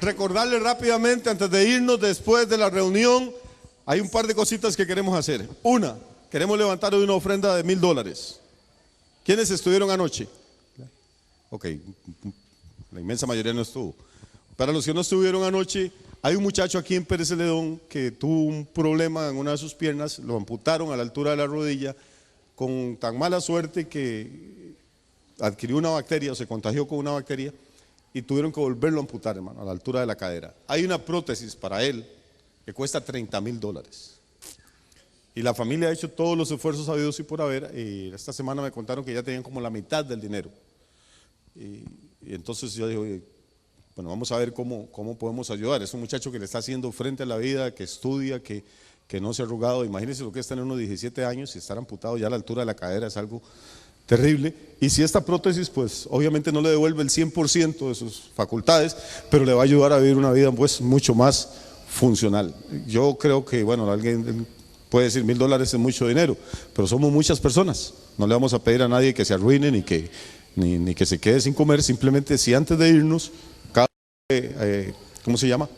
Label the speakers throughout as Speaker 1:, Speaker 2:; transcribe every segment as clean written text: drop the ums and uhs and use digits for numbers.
Speaker 1: recordarle rápidamente antes de irnos, después de la reunión, hay un par de cositas que queremos hacer. Una, queremos levantar hoy una ofrenda de $1000. ¿Quiénes estuvieron anoche? Ok, la inmensa mayoría no estuvo. Para los que no estuvieron anoche, hay un muchacho aquí en Pérez Celedón que tuvo un problema en una de sus piernas, lo amputaron a la altura de la rodilla, con tan mala suerte que adquirió una bacteria o se contagió con una bacteria y tuvieron que volverlo a amputar, hermano, a la altura de la cadera. Hay una prótesis para él que cuesta $30,000. Y la familia ha hecho todos los esfuerzos habidos y por haber, y esta semana me contaron que ya tenían como la mitad del dinero. Y entonces yo digo, bueno, vamos a ver cómo podemos ayudar. Es un muchacho que le está haciendo frente a la vida, que estudia, que no se ha arrugado. Imagínense lo que es tener unos 17 años y estar amputado ya a la altura de la cadera, es algo terrible. Y si esta prótesis, pues obviamente no le devuelve el 100% de sus facultades, pero le va a ayudar a vivir una vida pues mucho más funcional. Yo creo que, bueno, alguien puede decir $1000 es mucho dinero, pero somos muchas personas. No le vamos a pedir a nadie que se arruine ni que se quede sin comer. Simplemente si antes de irnos, ¿cómo se llama?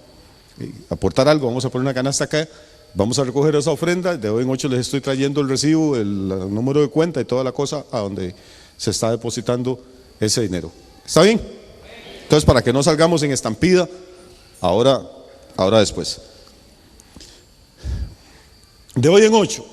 Speaker 1: Aportar algo, vamos a poner una canasta acá, vamos a recoger esa ofrenda. De hoy en 8 les estoy trayendo el recibo, el número de cuenta y toda la cosa a donde se está depositando ese dinero. ¿Está bien? Entonces, para que no salgamos en estampida, ahora después. De hoy en 8,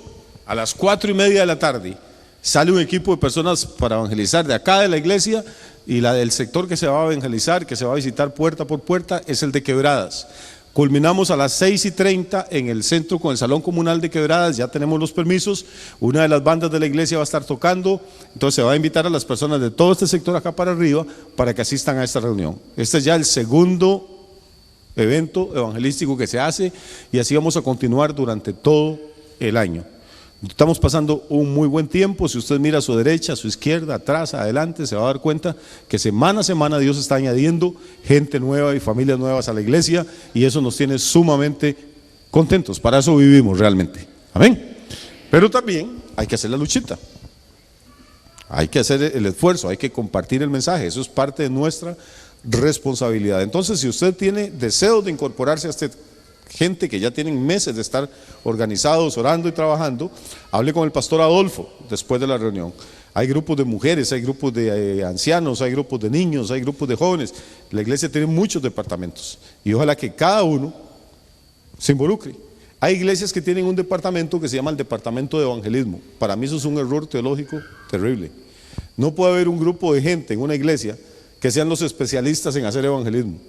Speaker 1: a las 4:30 de la tarde, sale un equipo de personas para evangelizar de acá de la iglesia, y la del sector que se va a evangelizar, que se va a visitar puerta por puerta, es el de Quebradas. Culminamos a las 6:30 en el centro con el Salón Comunal de Quebradas. Ya tenemos los permisos, una de las bandas de la iglesia va a estar tocando, entonces se va a invitar a las personas de todo este sector acá para arriba para que asistan a esta reunión. Este es ya el segundo evento evangelístico que se hace, y así vamos a continuar durante todo el año. Estamos pasando un muy buen tiempo. Si usted mira a su derecha, a su izquierda, atrás, adelante, se va a dar cuenta que semana a semana Dios está añadiendo gente nueva y familias nuevas a la iglesia, y eso nos tiene sumamente contentos. Para eso vivimos realmente. Amén. Pero también hay que hacer la luchita, hay que hacer el esfuerzo, hay que compartir el mensaje. Eso es parte de nuestra responsabilidad. Entonces, si usted tiene deseos de incorporarse a este gente que ya tienen meses de estar organizados, orando y trabajando, hable con el pastor Adolfo después de la reunión. Hay grupos de mujeres, hay grupos de ancianos, hay grupos de niños, hay grupos de jóvenes. La iglesia tiene muchos departamentos y ojalá que cada uno se involucre. Hay iglesias que tienen un departamento que se llama el departamento de evangelismo. Para mí eso es un error teológico terrible. No puede haber un grupo de gente en una iglesia que sean los especialistas en hacer evangelismo.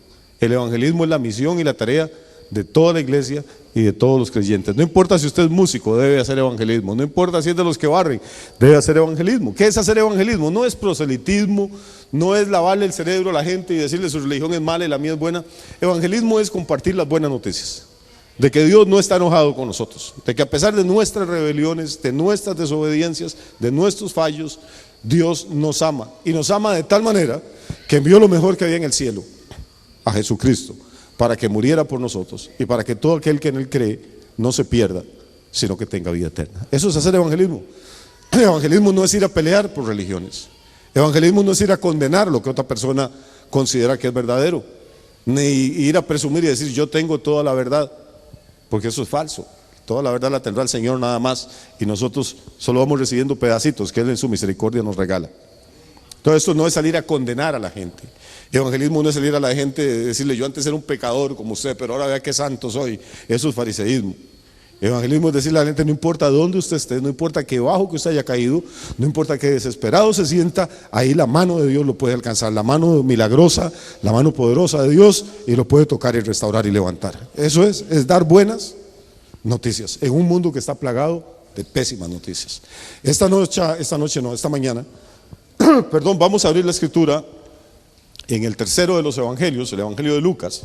Speaker 1: El evangelismo es la misión y la tarea de toda la iglesia y de todos los creyentes. No importa si usted es músico, debe hacer evangelismo. No importa si es de los que barren, debe hacer evangelismo. ¿Qué es hacer evangelismo? No es proselitismo, no es lavarle el cerebro a la gente y decirle su religión es mala y la mía es buena. Evangelismo es compartir las buenas noticias de que Dios no está enojado con nosotros, de que a pesar de nuestras rebeliones, de nuestras desobediencias, de nuestros fallos, Dios nos ama, y nos ama de tal manera que envió lo mejor que había en el cielo, a Jesucristo, para que muriera por nosotros y para que todo aquel que en él cree no se pierda, sino que tenga vida eterna. Eso es hacer evangelismo. El evangelismo no es ir a pelear por religiones. Evangelismo no es ir a condenar lo que otra persona considera que es verdadero, ni ir a presumir y decir yo tengo toda la verdad, porque eso es falso. Toda la verdad la tendrá el Señor nada más, y nosotros solo vamos recibiendo pedacitos que Él en su misericordia nos regala. Entonces esto no es salir a condenar a la gente. Evangelismo no es salir a la gente y decirle yo antes era un pecador como usted, pero ahora vea qué santo soy. Eso es fariseísmo. Evangelismo es decirle a la gente, no importa dónde usted esté, no importa qué bajo que usted haya caído, no importa qué desesperado se sienta, ahí la mano de Dios lo puede alcanzar, la mano milagrosa, la mano poderosa de Dios, y lo puede tocar y restaurar y levantar. Eso es dar buenas noticias en un mundo que está plagado de pésimas noticias. Esta mañana, perdón, vamos a abrir la escritura en el tercero de los evangelios, el evangelio de Lucas.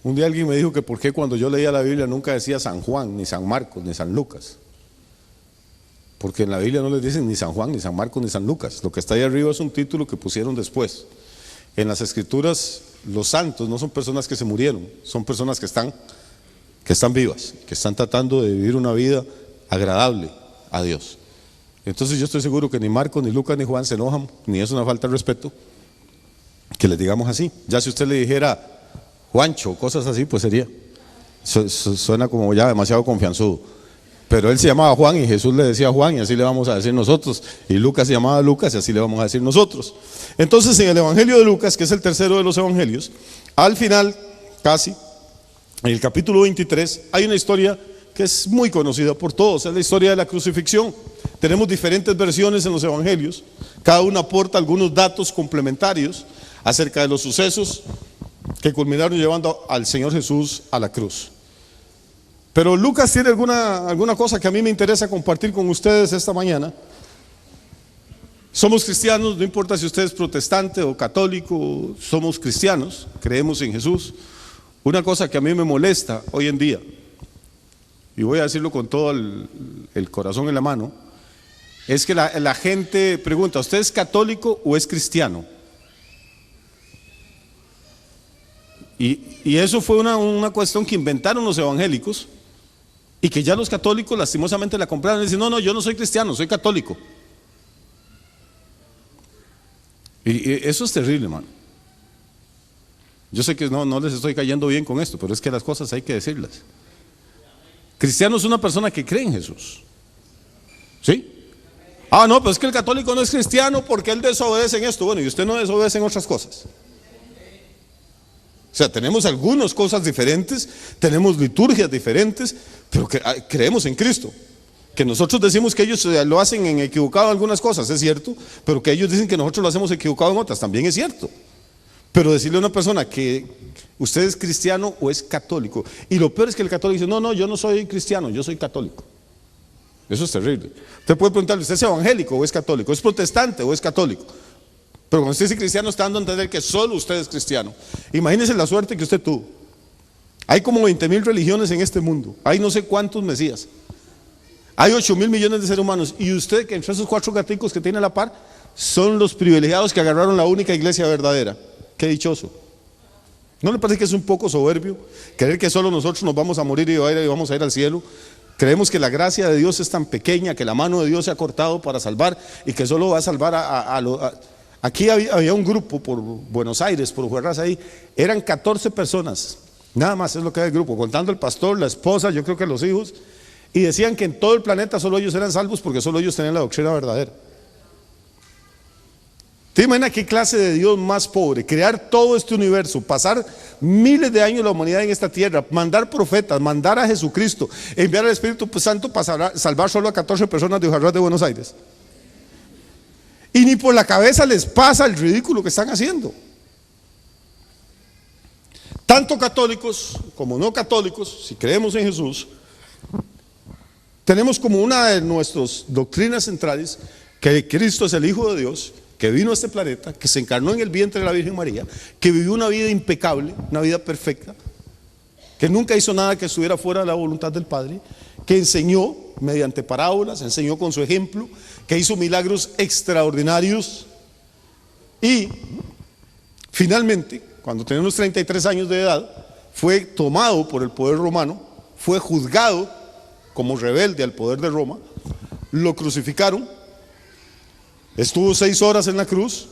Speaker 1: Un día alguien me dijo que por qué cuando yo leía la Biblia nunca decía San Juan, ni San Marcos, ni San Lucas. Porque en la Biblia no les dicen ni San Juan, ni San Marcos, ni San Lucas. Lo que está ahí arriba es un título que pusieron después. En las escrituras, los santos no son personas que se murieron, son personas que están que están vivas, que están tratando de vivir una vida agradable a Dios. Entonces yo estoy seguro que ni Marcos, ni Lucas, ni Juan se enojan, ni es una falta de respeto que les digamos así. Ya si usted le dijera Juancho o cosas así, pues sería, suena como ya demasiado confianzudo. Pero él se llamaba Juan y Jesús le decía Juan, y así le vamos a decir nosotros. Y Lucas se llamaba Lucas y así le vamos a decir nosotros. Entonces en el Evangelio de Lucas, que es el tercero de los evangelios, al final, casi, en el capítulo 23, hay una historia que es muy conocida por todos, es la historia de la crucifixión. Tenemos diferentes versiones en los evangelios, cada una aporta algunos datos complementarios acerca de los sucesos que culminaron llevando al Señor Jesús a la cruz. Pero Lucas tiene alguna cosa que a mí me interesa compartir con ustedes esta mañana. Somos cristianos, no importa si usted es protestante o católico, somos cristianos, creemos en Jesús. Una cosa que a mí me molesta hoy en día, y voy a decirlo con todo el corazón en la mano, es que la gente pregunta, ¿usted es católico o es cristiano? Y eso fue una cuestión que inventaron los evangélicos y que ya los católicos lastimosamente la compraron y dicen, no, yo no soy cristiano, soy católico. Y eso es terrible, hermano. Yo sé que no les estoy cayendo bien con esto, pero es que las cosas hay que decirlas. Cristiano es una persona que cree en Jesús. ¿Sí? No, pero es que el católico no es cristiano porque él desobedece en esto. Bueno, y usted no desobedece en otras cosas. O sea, tenemos algunas cosas diferentes, tenemos liturgias diferentes, pero creemos en Cristo. Que nosotros decimos que ellos lo hacen en equivocado en algunas cosas, es cierto, pero que ellos dicen que nosotros lo hacemos equivocado en otras, también es cierto. Pero decirle a una persona que usted es cristiano o es católico, y lo peor es que el católico dice, no, yo no soy cristiano, yo soy católico. Eso es terrible. Usted puede preguntarle, ¿usted es evangélico o es católico? ¿Es protestante o es católico? Pero cuando usted dice cristiano está dando a entender que solo usted es cristiano. Imagínese la suerte que usted tuvo. Hay como 20,000 religiones en este mundo, hay no sé cuántos mesías, hay 8,000 millones de seres humanos, y usted, que entre esos 4 gaticos que tiene a la par, son los privilegiados que agarraron la única iglesia verdadera. Qué dichoso. ¿No le parece que es un poco soberbio creer que solo nosotros nos vamos a morir y vamos a ir al cielo? Creemos que la gracia de Dios es tan pequeña, que la mano de Dios se ha cortado para salvar y que solo va a salvar aquí había un grupo por Buenos Aires, por Huerras ahí, eran 14 personas, nada más es lo que era el grupo, contando el pastor, la esposa, yo creo que los hijos, y decían que en todo el planeta solo ellos eran salvos porque solo ellos tenían la doctrina verdadera. ¿Te imaginas qué clase de Dios más pobre? Crear todo este universo, pasar miles de años la humanidad en esta tierra, mandar profetas, mandar a Jesucristo, enviar al Espíritu Santo para salvar solo a 14 personas de Huerras de Buenos Aires. Y ni por la cabeza les pasa el ridículo que están haciendo. Tanto católicos como no católicos, si creemos en Jesús, tenemos como una de nuestras doctrinas centrales que Cristo es el Hijo de Dios, que vino a este planeta, que se encarnó en el vientre de la Virgen María, que vivió una vida impecable, una vida perfecta, que nunca hizo nada que estuviera fuera de la voluntad del Padre, que enseñó mediante parábolas, enseñó con su ejemplo, que hizo milagros extraordinarios y finalmente, cuando tenía unos 33 años de edad, fue tomado por el poder romano, fue juzgado como rebelde al poder de Roma, lo crucificaron, estuvo 6 horas en la cruz,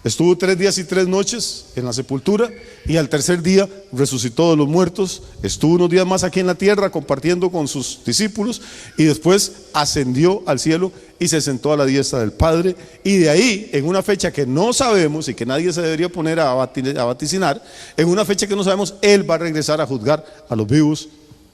Speaker 1: estuvo 3 días y 3 noches en la sepultura y al tercer día resucitó de los muertos, estuvo unos días más aquí en la tierra compartiendo con sus discípulos y después ascendió al cielo y se sentó a la diestra del Padre, y de ahí, en una fecha que no sabemos y que nadie se debería poner a vaticinar, en una fecha que no sabemos, Él va a regresar a juzgar a los vivos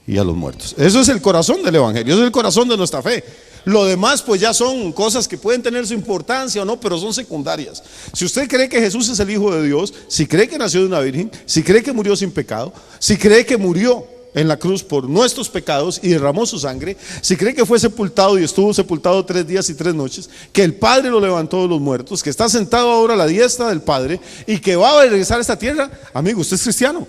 Speaker 1: y a los muertos. Eso es el corazón del evangelio, eso es el corazón de nuestra fe. Lo demás pues ya son cosas que pueden tener su importancia o no, pero son secundarias. Si usted cree que Jesús es el Hijo de Dios, si cree que nació de una virgen, si cree que murió sin pecado, si cree que murió en la cruz por nuestros pecados y derramó su sangre, si cree que fue sepultado y estuvo sepultado 3 días y 3 noches, que el Padre lo levantó de los muertos, que está sentado ahora a la diestra del Padre y que va a regresar a esta tierra, amigo, usted es cristiano.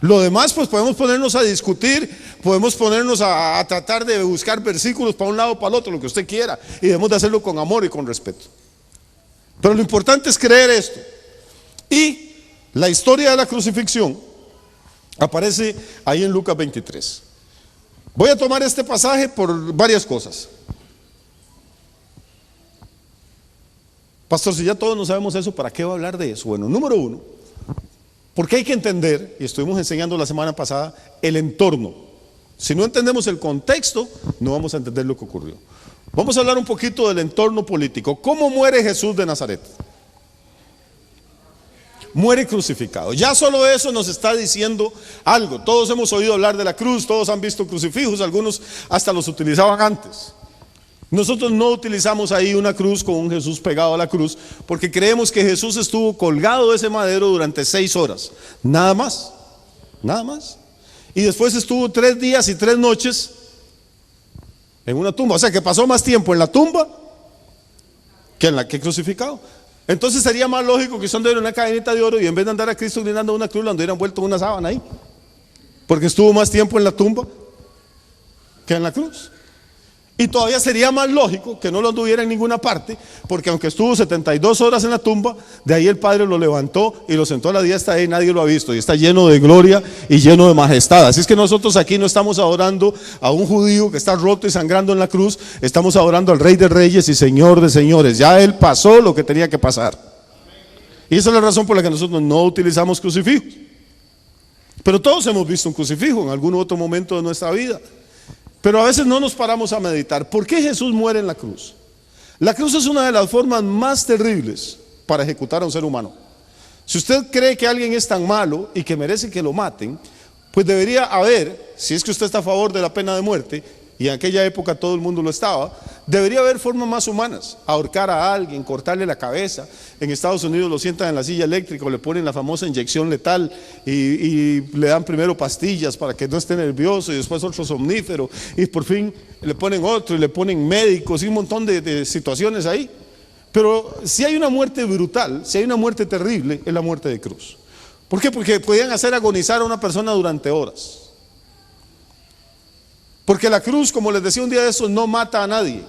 Speaker 1: Lo demás pues podemos ponernos a discutir, podemos ponernos a tratar de buscar versículos para un lado o para el otro, lo que usted quiera, y debemos de hacerlo con amor y con respeto. Pero lo importante es creer esto. Y la historia de la crucifixión Aparece ahí en Lucas 23. Voy a tomar este pasaje por varias cosas. Pastor, si ya todos no sabemos eso, ¿para qué va a hablar de eso? Bueno, número uno, porque hay que entender, y estuvimos enseñando la semana pasada, el entorno. Si no entendemos el contexto, no vamos a entender lo que ocurrió. Vamos a hablar un poquito del entorno político. ¿Cómo muere Jesús de Nazaret? Muere crucificado. Ya solo eso nos está diciendo algo. Todos hemos oído hablar de la cruz, todos han visto crucifijos, algunos hasta los utilizaban antes. Nosotros no utilizamos ahí una cruz con un Jesús pegado a la cruz, porque creemos que Jesús estuvo colgado de ese madero durante 6 horas, nada más, nada más. Y después estuvo 3 días y 3 noches en una tumba, o sea que pasó más tiempo en la tumba que crucificado. Entonces sería más lógico que usted anduviera una cadenita de oro y en vez de andar a Cristo gritando una cruz, lo anduvieran vuelto una sábana ahí, porque estuvo más tiempo en la tumba que en la cruz. Y todavía sería más lógico que no lo anduviera en ninguna parte, porque aunque estuvo 72 horas en la tumba, de ahí el Padre lo levantó y lo sentó a la diestra y nadie lo ha visto, y está lleno de gloria y lleno de majestad. Así es que nosotros aquí no estamos adorando a un judío que está roto y sangrando en la cruz, estamos adorando al Rey de Reyes y Señor de Señores. Ya Él pasó lo que tenía que pasar. Y esa es la razón por la que nosotros no utilizamos crucifijos. Pero todos hemos visto un crucifijo en algún otro momento de nuestra vida. Pero a veces no nos paramos a meditar. ¿Por qué Jesús muere en la cruz? La cruz es una de las formas más terribles para ejecutar a un ser humano. Si usted cree que alguien es tan malo y que merece que lo maten, pues debería haber, si es que usted está a favor de la pena de muerte, y en aquella época todo el mundo lo estaba, debería haber formas más humanas. Ahorcar a alguien, cortarle la cabeza. En Estados Unidos lo sientan en la silla eléctrica o le ponen la famosa inyección letal y le dan primero pastillas para que no esté nervioso y después otro somnífero y por fin le ponen otro y le ponen médicos y un montón de situaciones ahí. Pero si hay una muerte brutal, si hay una muerte terrible, es la muerte de cruz. ¿Por qué? Porque podían hacer agonizar a una persona durante horas. Porque la cruz, como les decía un día de esos, no mata a nadie.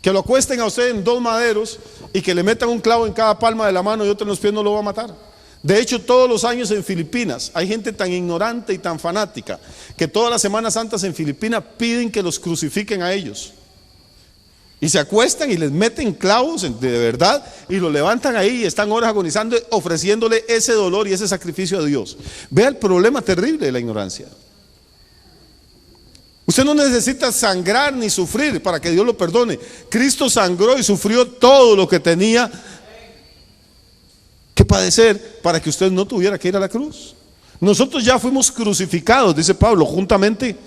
Speaker 1: Que lo acuesten a usted en 2 maderos y que le metan un clavo en cada palma de la mano y otro en los pies no lo va a matar. De hecho, todos los años en Filipinas hay gente tan ignorante y tan fanática que todas las Semanas Santas en Filipinas piden que los crucifiquen a ellos. Y se acuestan y les meten clavos de verdad y lo levantan ahí y están horas agonizando, ofreciéndole ese dolor y ese sacrificio a Dios. Vea el problema terrible de la ignorancia. Usted no necesita sangrar ni sufrir para que Dios lo perdone. Cristo sangró y sufrió todo lo que tenía que padecer para que usted no tuviera que ir a la cruz. Nosotros ya fuimos crucificados, dice Pablo, juntamente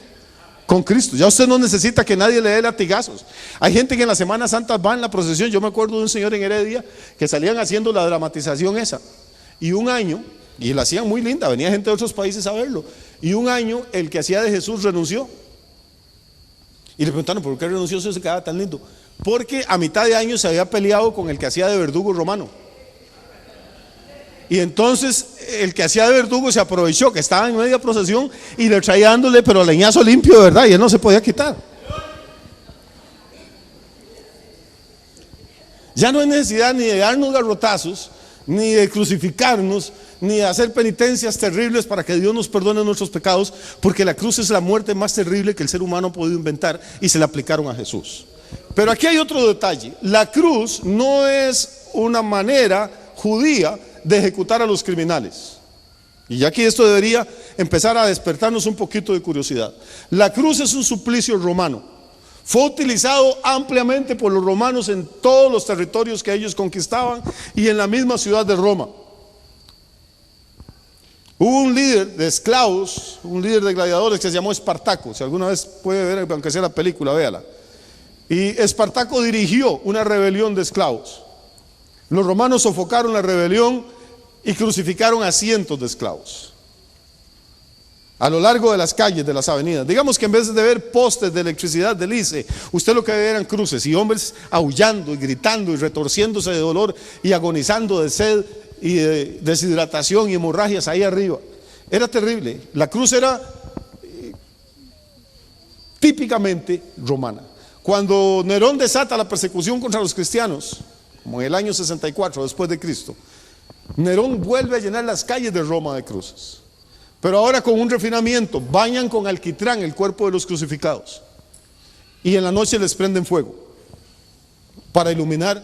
Speaker 1: con Cristo. Ya usted no necesita que nadie le dé latigazos. Hay gente que en las Semanas Santas va en la procesión. Yo me acuerdo de un señor en Heredia que salían haciendo la dramatización esa. Y un año, y la hacían muy linda, venía gente de otros países a verlo. Y un año el que hacía de Jesús renunció. Y le preguntaron, ¿por qué renunció si se quedaba tan lindo? Porque a mitad de año se había peleado con el que hacía de verdugo romano. Y entonces el que hacía de verdugo se aprovechó que estaba en media procesión y le traía dándole pero leñazo limpio de verdad y él no se podía quitar. Ya no hay necesidad ni de darnos garrotazos, ni de crucificarnos, ni de hacer penitencias terribles para que Dios nos perdone nuestros pecados, porque la cruz es la muerte más terrible que el ser humano ha podido inventar y se la aplicaron a Jesús. Pero aquí hay otro detalle: la cruz no es una manera judía de ejecutar a los criminales. Y aquí esto debería empezar a despertarnos un poquito de curiosidad. La cruz es un suplicio romano. Fue utilizado ampliamente por los romanos en todos los territorios que ellos conquistaban y en la misma ciudad de Roma. Hubo un líder de esclavos, un líder de gladiadores que se llamó Espartaco. Si alguna vez puede ver, aunque sea la película, véala. Y Espartaco dirigió una rebelión de esclavos. Los romanos sofocaron la rebelión y crucificaron a cientos de esclavos a lo largo de las calles, de las avenidas. Digamos que en vez de ver postes de electricidad de lice, usted lo que ve eran cruces y hombres aullando y gritando y retorciéndose de dolor y agonizando de sed y de deshidratación y hemorragias ahí arriba. Era terrible. La cruz era típicamente romana. Cuando Nerón desata la persecución contra los cristianos, como en el año 64 después de Cristo, Nerón vuelve a llenar las calles de Roma de cruces. Pero ahora con un refinamiento, bañan con alquitrán el cuerpo de los crucificados y en la noche les prenden fuego para iluminar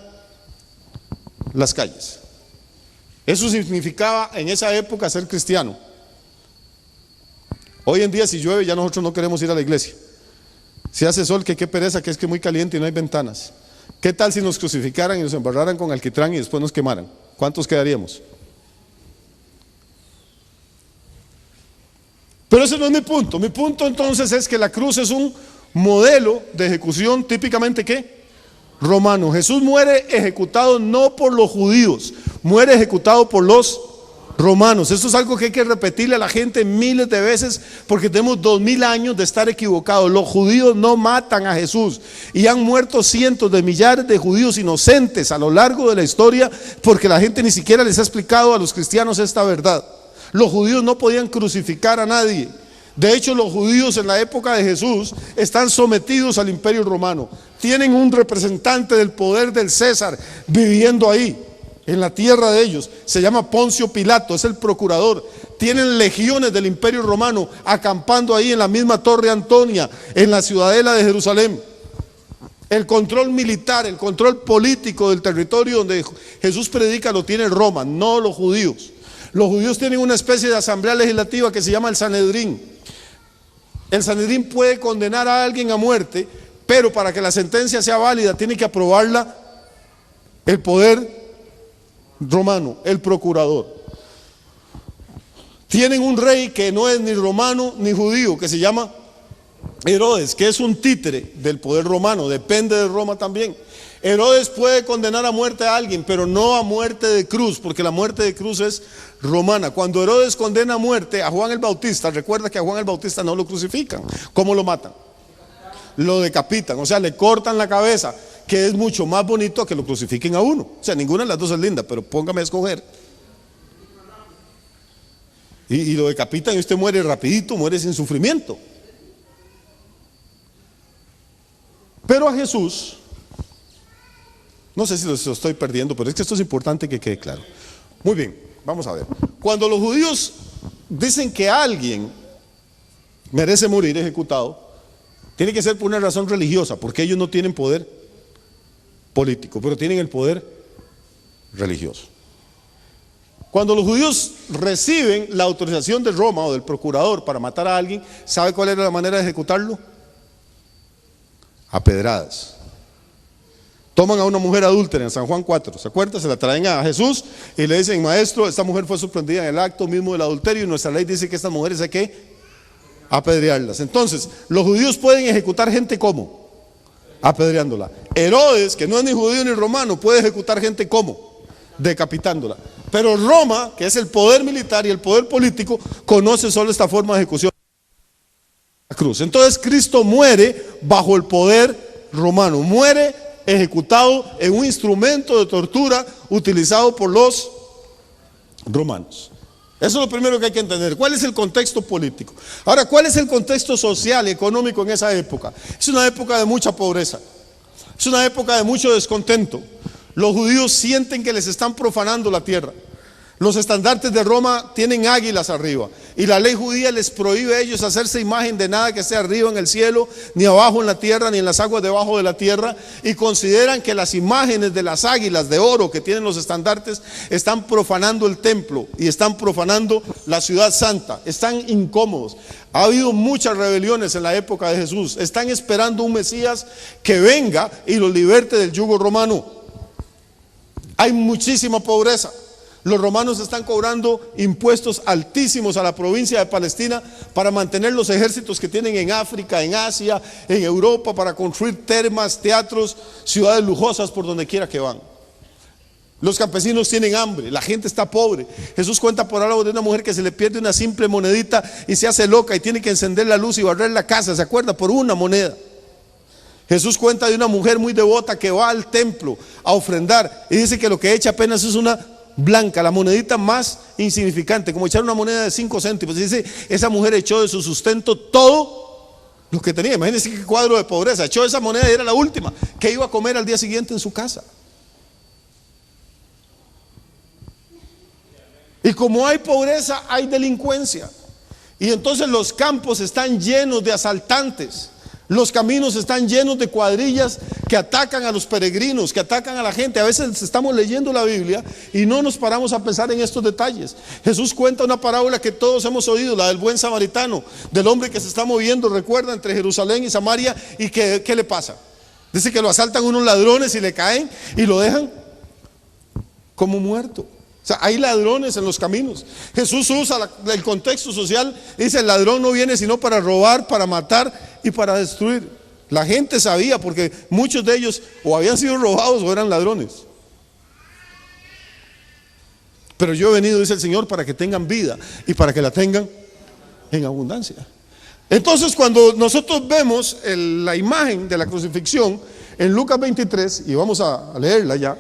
Speaker 1: las calles. Eso significaba en esa época ser cristiano. Hoy en día si llueve ya nosotros no queremos ir a la iglesia. Si hace sol, que qué pereza, que es que es muy caliente y no hay ventanas. ¿Qué tal si nos crucificaran y nos embarraran con alquitrán y después nos quemaran? ¿Cuántos quedaríamos? Pero ese no es mi punto. Mi punto entonces es que la cruz es un modelo de ejecución típicamente ¿qué? Romano. Jesús muere ejecutado no por los judíos, muere ejecutado por los romanos. Esto es algo que hay que repetirle a la gente miles de veces porque tenemos 2000 años de estar equivocados. Los judíos no matan a Jesús y han muerto cientos de millares de judíos inocentes a lo largo de la historia porque la gente ni siquiera les ha explicado a los cristianos esta verdad. Los judíos no podían crucificar a nadie. De hecho, los judíos en la época de Jesús están sometidos al imperio romano. Tienen un representante del poder del César viviendo ahí, en la tierra de ellos. Se llama Poncio Pilato, es el procurador. Tienen legiones del imperio romano acampando ahí en la misma Torre Antonia, en la ciudadela de Jerusalén. El control militar, el control político del territorio donde Jesús predica lo tiene Roma, no los judíos. Los judíos tienen una especie de asamblea legislativa que se llama el Sanedrín. El Sanedrín puede condenar a alguien a muerte, pero para que la sentencia sea válida tiene que aprobarla el poder romano, el procurador. Tienen un rey que no es ni romano ni judío, que se llama Herodes, que es un títere del poder romano, depende de Roma también. Herodes puede condenar a muerte a alguien, pero no a muerte de cruz, porque la muerte de cruz es romana. Cuando Herodes condena a muerte a Juan el Bautista, recuerda que a Juan el Bautista no lo crucifican. ¿Cómo lo matan? Lo decapitan, o sea, le cortan la cabeza, que es mucho más bonito que lo crucifiquen a uno. O sea, ninguna de las dos es linda, pero póngame a escoger. Y lo decapitan y usted muere rapidito, muere sin sufrimiento. Pero a Jesús, no sé si lo estoy perdiendo, pero es que esto es importante que quede claro. Muy bien, vamos a ver. Cuando los judíos dicen que alguien merece morir ejecutado, tiene que ser por una razón religiosa, porque ellos no tienen poder político, pero tienen el poder religioso. Cuando los judíos reciben la autorización de Roma o del procurador para matar a alguien, ¿sabe cuál era la manera de ejecutarlo? A pedradas. Toman a una mujer adúltera en San Juan 4, ¿se acuerda? Se la traen a Jesús y le dicen: maestro, esta mujer fue sorprendida en el acto mismo del adulterio y nuestra ley dice que estas mujeres hay que apedrearlas. Entonces, los judíos pueden ejecutar gente ¿cómo? Apedreándola. Herodes, que no es ni judío ni romano, puede ejecutar gente ¿cómo? Decapitándola. Pero Roma, que es el poder militar y el poder político, conoce solo esta forma de ejecución, la cruz. Entonces Cristo muere bajo el poder romano, muere ejecutado en un instrumento de tortura utilizado por los romanos. Eso es lo primero que hay que entender. ¿Cuál es el contexto político? Ahora, ¿cuál es el contexto social y económico en esa época? Es una época de mucha pobreza, es una época de mucho descontento. Los judíos sienten que les están profanando la tierra. Los estandartes de Roma tienen águilas arriba y la ley judía les prohíbe a ellos hacerse imagen de nada que esté arriba en el cielo, ni abajo en la tierra, ni en las aguas debajo de la tierra, y consideran que las imágenes de las águilas de oro que tienen los estandartes están profanando el templo y están profanando la ciudad santa. Están incómodos. Ha habido muchas rebeliones en la época de Jesús. Están esperando un Mesías que venga y los liberte del yugo romano. Hay muchísima pobreza. Los romanos están cobrando impuestos altísimos a la provincia de Palestina para mantener los ejércitos que tienen en África, en Asia, en Europa, para construir termas, teatros, ciudades lujosas por donde quiera que van. Los campesinos tienen hambre, la gente está pobre. Jesús cuenta por algo de una mujer que se le pierde una simple monedita y se hace loca y tiene que encender la luz y barrer la casa, ¿se acuerda? Por una moneda. Jesús cuenta de una mujer muy devota que va al templo a ofrendar y dice que lo que echa apenas es una blanca, la monedita más insignificante, como echar una moneda de 5 céntimos. Dice, esa mujer echó de su sustento todo lo que tenía. Imagínense qué cuadro de pobreza. Echó esa moneda y era la última que iba a comer al día siguiente en su casa. Y como hay pobreza, hay delincuencia. Y entonces los campos están llenos de asaltantes. Los caminos están llenos de cuadrillas que atacan a los peregrinos, que atacan a la gente. A veces estamos leyendo la Biblia y no nos paramos a pensar en estos detalles. Jesús cuenta una parábola que todos hemos oído, la del buen samaritano, del hombre que se está moviendo, recuerda, entre Jerusalén y Samaria. ¿Y qué le pasa? Dice que lo asaltan unos ladrones y le caen y lo dejan como muerto. O sea, hay ladrones en los caminos. Jesús usa el contexto social. Dice: el ladrón no viene sino para robar, para matar y para destruir. La gente sabía, porque muchos de ellos o habían sido robados o eran ladrones. Pero yo he venido, dice el Señor, para que tengan vida y para que la tengan en abundancia. Entonces, cuando nosotros vemos la imagen de la crucifixión en Lucas 23, y vamos a leerla ya,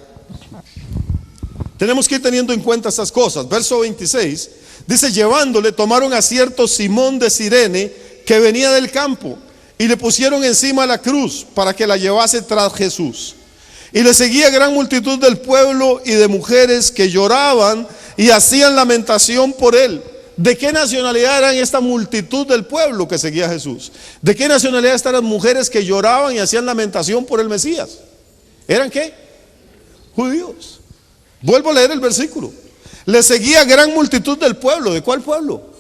Speaker 1: tenemos que ir teniendo en cuenta estas cosas. Verso 26 dice: llevándole, tomaron a cierto Simón de Cirene, que venía del campo, y le pusieron encima la cruz para que la llevase tras Jesús. Y le seguía gran multitud del pueblo y de mujeres que lloraban y hacían lamentación por él. ¿De qué nacionalidad eran esta multitud del pueblo que seguía a Jesús? ¿De qué nacionalidad están las mujeres que lloraban y hacían lamentación por el Mesías? ¿Eran qué? Judíos. Vuelvo a leer el versículo. Le seguía gran multitud del pueblo. ¿De cuál pueblo?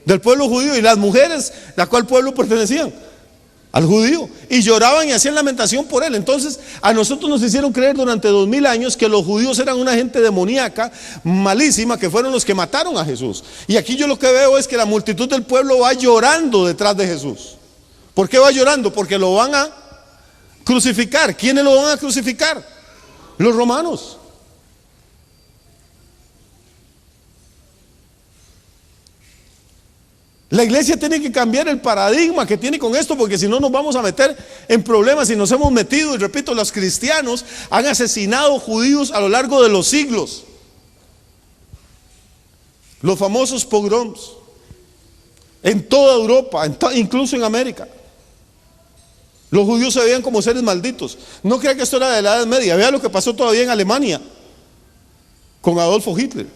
Speaker 1: Del pueblo judío. ¿Y las mujeres, a cuál pueblo pertenecían? Al judío. Y lloraban y hacían lamentación por él. Entonces a nosotros nos hicieron creer durante 2000 años que los judíos eran una gente demoníaca, malísima, que fueron los que mataron a Jesús. Y aquí yo lo que veo es que la multitud del pueblo va llorando detrás de Jesús. ¿Por qué va llorando? Porque lo van a crucificar. ¿Quiénes lo van a crucificar? Los romanos. La iglesia tiene que cambiar el paradigma que tiene con esto, porque si no nos vamos a meter en problemas. Y nos hemos metido, y repito, los cristianos han asesinado judíos a lo largo de los siglos. Los famosos pogroms en toda Europa, incluso en América. Los judíos se veían como seres malditos. No crea que esto era de la Edad Media. Vea lo que pasó todavía en Alemania con Adolfo Hitler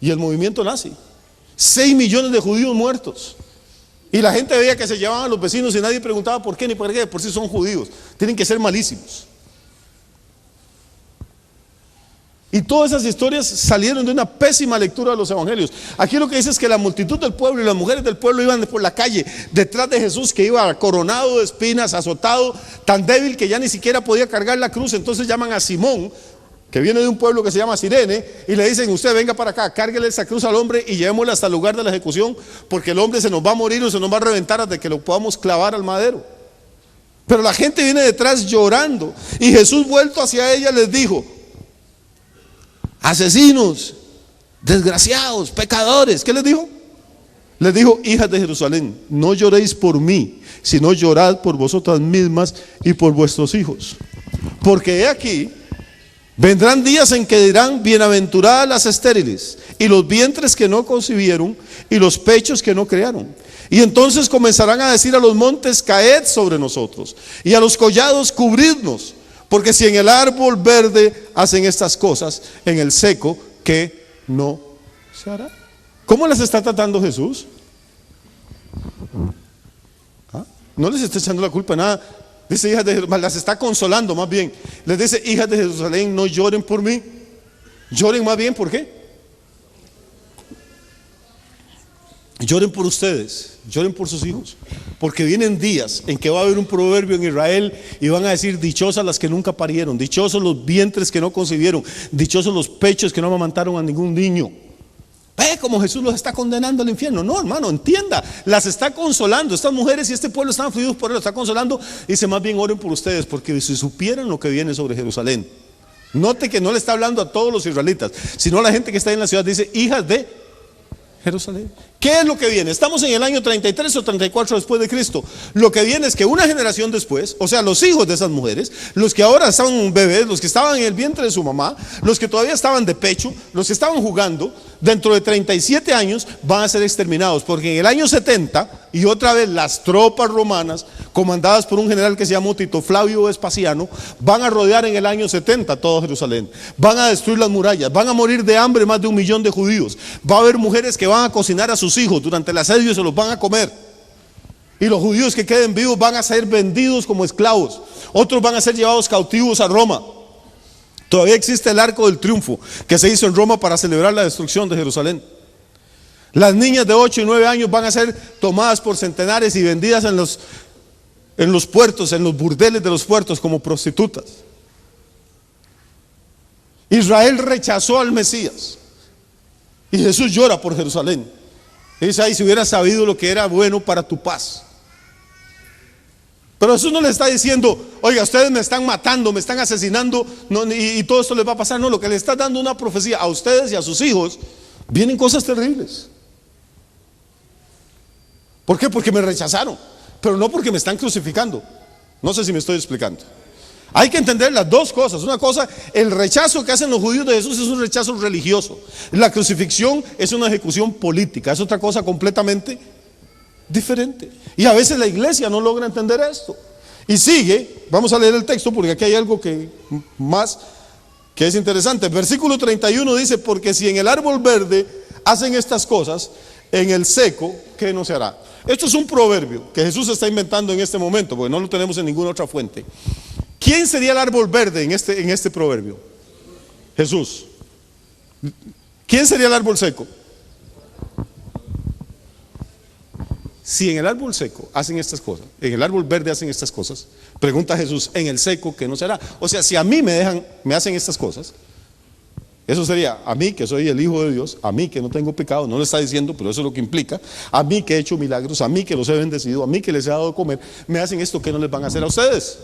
Speaker 1: y el movimiento nazi. 6 millones de judíos muertos. Y la gente veía que se llevaban a los vecinos y nadie preguntaba por qué ni por qué. Por si son judíos, tienen que ser malísimos. Y todas esas historias salieron de una pésima lectura de los evangelios. Aquí lo que dice es que la multitud del pueblo y las mujeres del pueblo iban por la calle detrás de Jesús, que iba coronado de espinas, azotado, tan débil que ya ni siquiera podía cargar la cruz. Entonces llaman a Simón, que viene de un pueblo que se llama Cirene, y le dicen: usted venga para acá, cárguele esa cruz al hombre y llevémosla hasta el lugar de la ejecución, porque el hombre se nos va a morir o se nos va a reventar hasta que lo podamos clavar al madero. Pero la gente viene detrás llorando, y Jesús, vuelto hacia ella, les dijo: asesinos, desgraciados, pecadores. ¿Qué les dijo? Les dijo: hijas de Jerusalén, no lloréis por mí, sino llorad por vosotras mismas y por vuestros hijos. Porque he aquí, vendrán días en que dirán: bienaventuradas las estériles, y los vientres que no concibieron, y los pechos que no crearon. Y entonces comenzarán a decir a los montes: caed sobre nosotros, y a los collados: cubridnos. Porque si en el árbol verde hacen estas cosas, en el seco, ¿qué no se hará? ¿Cómo las está tratando Jesús? ¿Ah? No les está echando la culpa a nada. Dice: hijas de Jerusalén, las está consolando más bien. Les dice: hijas de Jerusalén, no lloren por mí. Lloren más bien, ¿por qué? Lloren por ustedes, lloren por sus hijos. Porque vienen días en que va a haber un proverbio en Israel y van a decir: dichosas las que nunca parieron, dichosos los vientres que no concibieron, dichosos los pechos que no amamantaron a ningún niño. Ve como Jesús los está condenando al infierno. No, hermano, entienda, las está consolando. Estas mujeres y este pueblo están afligidos por él, los está consolando. Dice: más bien oren por ustedes, porque si supieran lo que viene sobre Jerusalén. Note que no le está hablando a todos los israelitas, sino a la gente que está en la ciudad. Dice: hijas de Jerusalén. ¿Qué es lo que viene? Estamos en el año 33 o 34 después de Cristo. Lo que viene es que una generación después, o sea, los hijos de esas mujeres, los que ahora son bebés, los que estaban en el vientre de su mamá, los que todavía estaban de pecho, los que estaban jugando, dentro de 37 años van a ser exterminados. Porque en el año 70 y otra vez las tropas romanas, comandadas por un general que se llamó Tito Flavio Vespasiano, van a rodear en el año 70 todo Jerusalén, van a destruir las murallas, van a morir de hambre más de 1 millón de judíos, va a haber mujeres que van a cocinar a sus hijos durante el asedio y se los van a comer, y los judíos que queden vivos van a ser vendidos como esclavos, otros van a ser llevados cautivos a Roma. Todavía existe el Arco del Triunfo que se hizo en Roma para celebrar la destrucción de Jerusalén. Las niñas de 8 y 9 años van a ser tomadas por centenares y vendidas en los puertos, en los burdeles de los puertos como prostitutas. Israel rechazó al Mesías y Jesús llora por Jerusalén. Y dice: ay, si hubieras sabido lo que era bueno para tu paz. Pero Jesús no le está diciendo: oiga, ustedes me están matando, me están asesinando, y todo esto les va a pasar. No, lo que le está dando una profecía a ustedes y a sus hijos: vienen cosas terribles. ¿Por qué? Porque me rechazaron, pero no porque me están crucificando. No sé si me estoy explicando. Hay que entender las dos cosas. Una cosa, el rechazo que hacen los judíos de Jesús es un rechazo religioso. La crucifixión es una ejecución política, es otra cosa completamente diferente. Y a veces la iglesia no logra entender esto. Y sigue, vamos a leer el texto porque aquí hay algo que más que es interesante. Versículo 31 dice: porque si en el árbol verde hacen estas cosas, en el seco, ¿qué no se hará? Esto es un proverbio que Jesús está inventando en este momento, porque no lo tenemos en ninguna otra fuente. ¿Quién sería el árbol verde en este proverbio? Jesús. ¿Quién sería el árbol seco? Si en el árbol seco hacen estas cosas, en el árbol verde hacen estas cosas, pregunta Jesús: en el seco, ¿qué no se hará? O sea, si a mí me hacen estas cosas, eso sería a mí que soy el Hijo de Dios, a mí que no tengo pecado, no lo está diciendo, pero eso es lo que implica, a mí que he hecho milagros, a mí que los he bendecido, a mí que les he dado de comer, me hacen esto, ¿qué no les van a hacer a ustedes?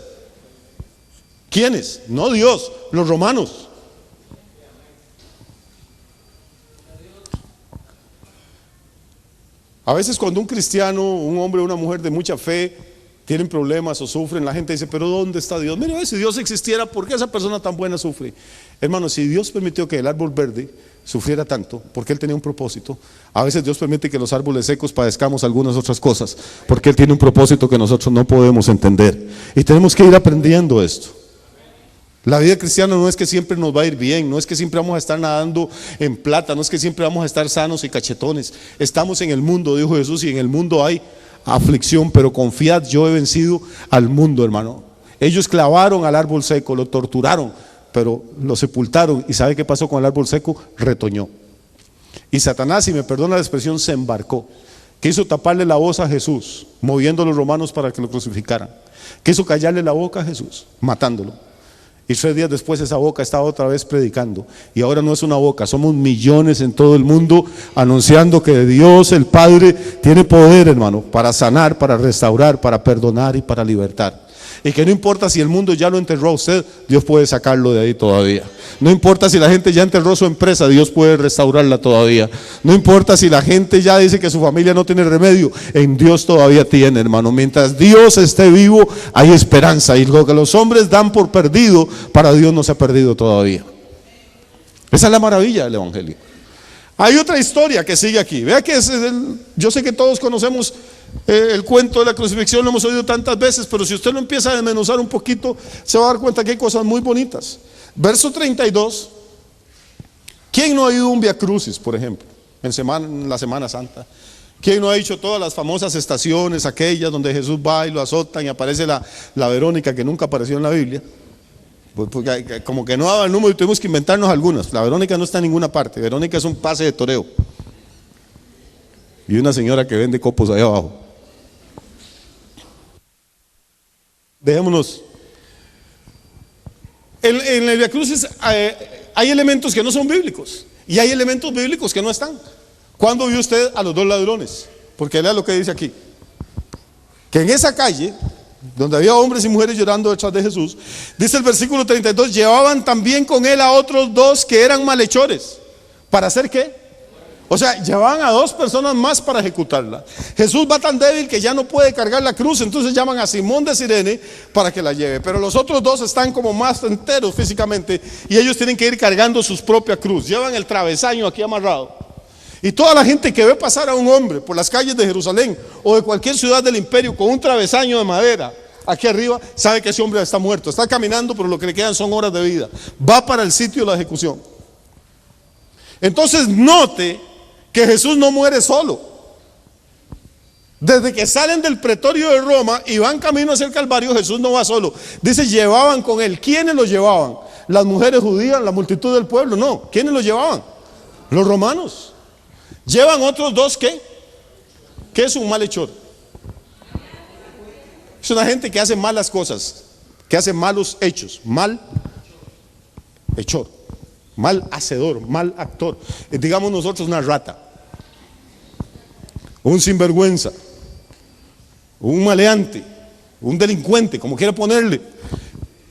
Speaker 1: ¿Quiénes? No Dios, los romanos. A veces cuando un cristiano, un hombre o una mujer de mucha fe tienen problemas o sufren, la gente dice: pero ¿dónde está Dios? Mire, si Dios existiera, ¿por qué esa persona tan buena sufre? Hermano, si Dios permitió que el árbol verde sufriera tanto, porque Él tenía un propósito. A veces Dios permite que los árboles secos padezcamos algunas otras cosas, porque Él tiene un propósito que nosotros no podemos entender. Y tenemos que ir aprendiendo esto. La vida cristiana no es que siempre nos va a ir bien, no es que siempre vamos a estar nadando en plata, no es que siempre vamos a estar sanos y cachetones. Estamos en el mundo, dijo Jesús, y en el mundo hay aflicción, pero confiad, yo he vencido al mundo, hermano. Ellos clavaron al árbol seco, lo torturaron, pero lo sepultaron. ¿Y sabe qué pasó con el árbol seco? Retoñó. Y Satanás, si me perdona la expresión, se embarcó. Quiso taparle la voz a Jesús, moviendo a los romanos para que lo crucificaran. Quiso callarle la boca a Jesús, matándolo. Y 3 días después esa boca estaba otra vez predicando. Y ahora no es una boca, somos millones en todo el mundo anunciando que Dios el Padre tiene poder, hermano, para sanar, para restaurar, para perdonar y para libertar. Y que no importa si el mundo ya lo enterró a usted, Dios puede sacarlo de ahí todavía. No importa si la gente ya enterró su empresa, Dios puede restaurarla todavía. No importa si la gente ya dice que su familia no tiene remedio, en Dios todavía tiene, hermano. Mientras Dios esté vivo, hay esperanza. Y lo que los hombres dan por perdido, para Dios no se ha perdido todavía. Esa es la maravilla del Evangelio. Hay otra historia que sigue aquí. Vea que yo sé que todos conocemos el cuento de la crucifixión, lo hemos oído tantas veces, pero si usted lo empieza a desmenuzar un poquito, se va a dar cuenta que hay cosas muy bonitas. Verso 32. ¿Quién no ha ido a un Via Crucis, por ejemplo, en la Semana Santa? ¿Quién no ha hecho todas las famosas estaciones, aquellas donde Jesús va y lo azotan y aparece la Verónica, que nunca apareció en la Biblia? Porque como que no daba el número y tuvimos que inventarnos algunas. La Verónica no está en ninguna parte. Verónica es un pase de toreo. Y una señora que vende copos ahí abajo. Dejémonos. En el Via Crucis hay elementos que no son bíblicos y hay elementos bíblicos que no están. ¿Cuándo vio usted a los 2 ladrones? Porque lea lo que dice aquí. Que en esa calle, donde había hombres y mujeres llorando detrás de Jesús, dice el versículo 32, llevaban también con él a otros 2 que eran malhechores. ¿Para hacer qué? O sea, llevaban a 2 personas más para ejecutarla. Jesús va tan débil que ya no puede cargar la cruz, entonces llaman a Simón de Cirene para que la lleve. Pero los otros 2 están como más enteros físicamente y ellos tienen que ir cargando su propia cruz. Llevan el travesaño aquí amarrado. Y toda la gente que ve pasar a un hombre por las calles de Jerusalén o de cualquier ciudad del imperio con un travesaño de madera aquí arriba, sabe que ese hombre está muerto, está caminando, pero lo que le quedan son horas de vida. Va para el sitio de la ejecución. Entonces note que Jesús no muere solo. Desde que salen del pretorio de Roma y van camino hacia el Calvario, Jesús no va solo. Dice, llevaban con él. ¿Quiénes lo llevaban? Las mujeres judías, la multitud del pueblo. No, ¿quiénes lo llevaban? Los romanos. Llevan otros dos, ¿qué? ¿Qué es un malhechor? Es una gente que hace malas cosas, que hace malos hechos, mal hechor, mal hacedor, mal actor. Digamos nosotros una rata, un sinvergüenza, un maleante, un delincuente, como quiera ponerle.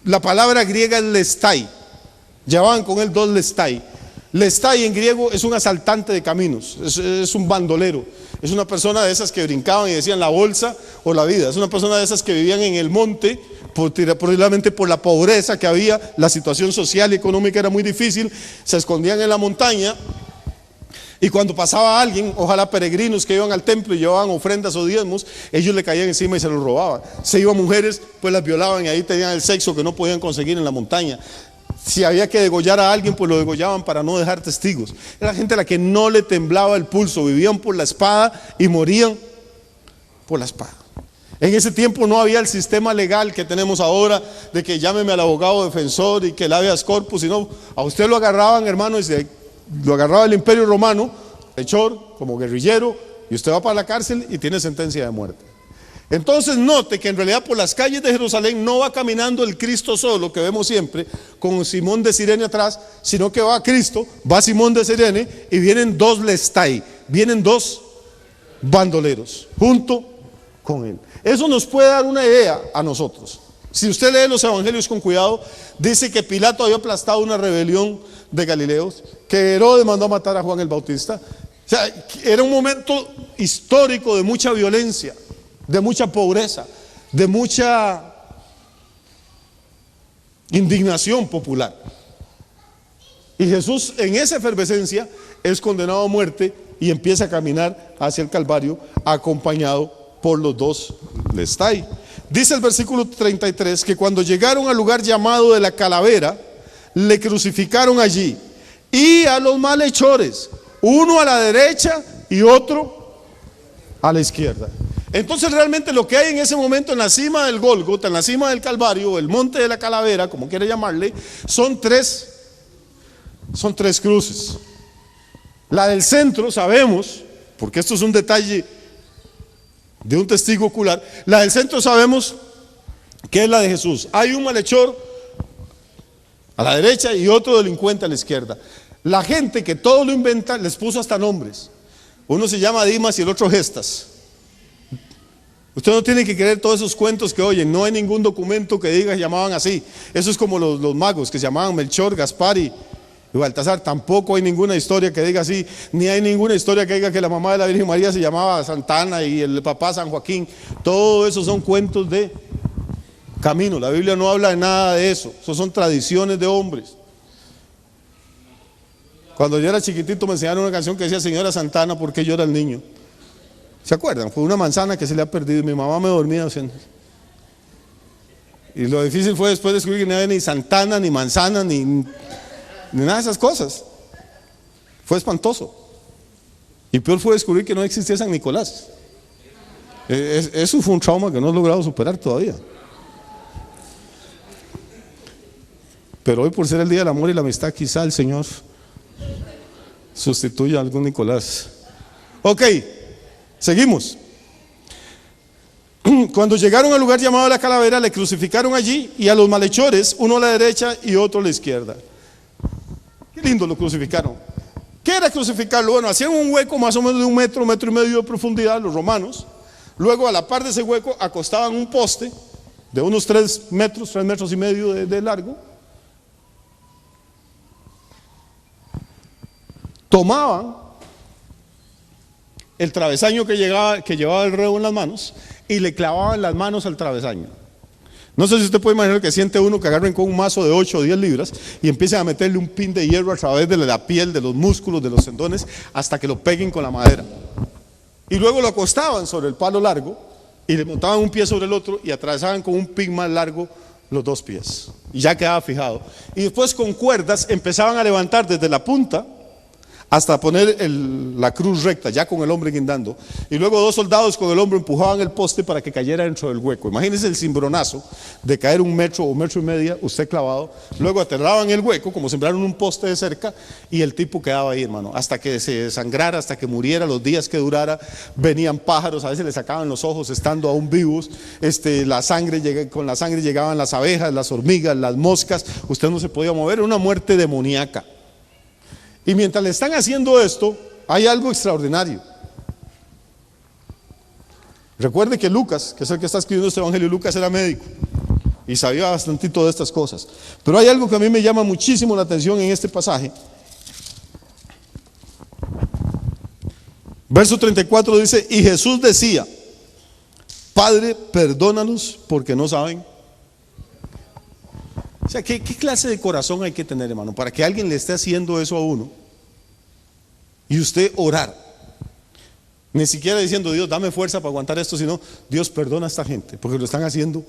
Speaker 1: La palabra griega es lestai. Llevaban con él dos lestai. Lestai en griego es un asaltante de caminos, es un bandolero, es una persona de esas que brincaban y decían la bolsa o la vida, es una persona de esas que vivían en el monte, posiblemente por la pobreza que había, la situación social y económica era muy difícil, se escondían en la montaña y cuando pasaba alguien, ojalá peregrinos que iban al templo y llevaban ofrendas o diezmos, ellos le caían encima y se los robaban. Se iban mujeres, pues las violaban y ahí tenían el sexo que no podían conseguir en la montaña. Si había que degollar a alguien, pues lo degollaban para no dejar testigos. Era gente a la que no le temblaba el pulso, vivían por la espada y morían por la espada. En ese tiempo no había el sistema legal que tenemos ahora de que llámeme al abogado defensor y que el habeas corpus, sino a usted lo agarraban, hermano, y lo agarraba el imperio romano, hechor, como guerrillero, y usted va para la cárcel y tiene sentencia de muerte. Entonces note que en realidad por las calles de Jerusalén no va caminando el Cristo solo, que vemos siempre, con Simón de Cirene atrás, sino que va Cristo, va Simón de Cirene y vienen dos lestai, vienen dos bandoleros junto con él. Eso nos puede dar una idea a nosotros. Si usted lee los evangelios con cuidado, dice que Pilato había aplastado una rebelión de Galileos, que Herodes mandó a matar a Juan el Bautista. O sea, era un momento histórico de mucha violencia, de mucha pobreza, de mucha indignación popular. Y Jesús en esa efervescencia es condenado a muerte y empieza a caminar hacia el Calvario acompañado por los dos lestai. Dice el versículo 33 que cuando llegaron al lugar llamado de la Calavera, le crucificaron allí y a los malhechores, uno a la derecha y otro a la izquierda. Entonces realmente lo que hay en ese momento en la cima del Gólgota, en la cima del Calvario, el monte de la Calavera, como quiere llamarle, son tres cruces. La del centro sabemos, porque esto es un detalle de un testigo ocular, la del centro sabemos que es la de Jesús. Hay un malhechor a la derecha y otro delincuente a la izquierda. La gente que todo lo inventa les puso hasta nombres. Uno se llama Dimas y el otro Gestas. Usted no tiene que creer todos esos cuentos que oyen, no hay ningún documento que diga que llamaban así. Eso es como los magos que se llamaban Melchor, Gaspar y Baltasar. Tampoco hay ninguna historia que diga así, ni hay ninguna historia que diga que la mamá de la Virgen María se llamaba Santa Ana y el papá San Joaquín. Todo eso son cuentos de camino. La Biblia no habla de nada de eso. Eso son tradiciones de hombres. Cuando yo era chiquitito me enseñaron una canción que decía Señora Santana, ¿por qué llora el niño? ¿Se acuerdan? Fue una manzana que se le ha perdido y mi mamá me dormía haciendo. Y lo difícil fue después descubrir que no había ni Santana, ni manzana, ni nada de esas cosas. Fue espantoso. Y peor fue descubrir que no existía San Nicolás. Eso fue un trauma que no he logrado superar todavía. Pero hoy, por ser el Día del Amor y la Amistad, quizá el Señor sustituya a algún Nicolás. Ok, seguimos. Cuando llegaron al lugar llamado la Calavera, le crucificaron allí y a los malhechores, uno a la derecha y otro a la izquierda. Qué lindo lo crucificaron. ¿Qué era crucificarlo? Bueno, hacían un hueco más o menos de 1 metro, 1,5 metros de profundidad, los romanos. Luego, a la par de ese hueco, acostaban un poste de unos 3 metros, 3,5 metros de largo. Tomaban el travesaño que llevaba el reo en las manos y le clavaban las manos al travesaño. No sé si usted puede imaginar que siente uno que agarren con un mazo de 8 o 10 libras y empiecen a meterle un pin de hierro a través de la piel, de los músculos, de los tendones, hasta que lo peguen con la madera. Y luego lo acostaban sobre el palo largo y le montaban un pie sobre el otro y atravesaban con un pin más largo los dos pies. Y ya quedaba fijado. Y después con cuerdas empezaban a levantar desde la punta hasta poner la cruz recta, ya con el hombre guindando. Y luego 2 soldados con el hombro empujaban el poste para que cayera dentro del hueco. Imagínense el cimbronazo de caer 1 metro o 1,5 metros, usted clavado. Luego aterraban el hueco, como sembraron un poste de cerca, y el tipo quedaba ahí, hermano, hasta que se desangrara, hasta que muriera, los días que durara. Venían pájaros, a veces le sacaban los ojos estando aún vivos. Con la sangre llegaban las abejas, las hormigas, las moscas. Usted no se podía mover, era una muerte demoníaca. Y mientras le están haciendo esto, hay algo extraordinario. Recuerde que Lucas, que es el que está escribiendo este evangelio, Lucas era médico y sabía bastantito de estas cosas. Pero hay algo que a mí me llama muchísimo la atención en este pasaje. Verso 34 dice: y Jesús decía, Padre, perdónanos porque no saben. O sea, ¿qué clase de corazón hay que tener, hermano, para que alguien le esté haciendo eso a uno y usted orar? Ni siquiera diciendo, Dios, dame fuerza para aguantar esto, sino, Dios, perdona a esta gente, porque lo están haciendo.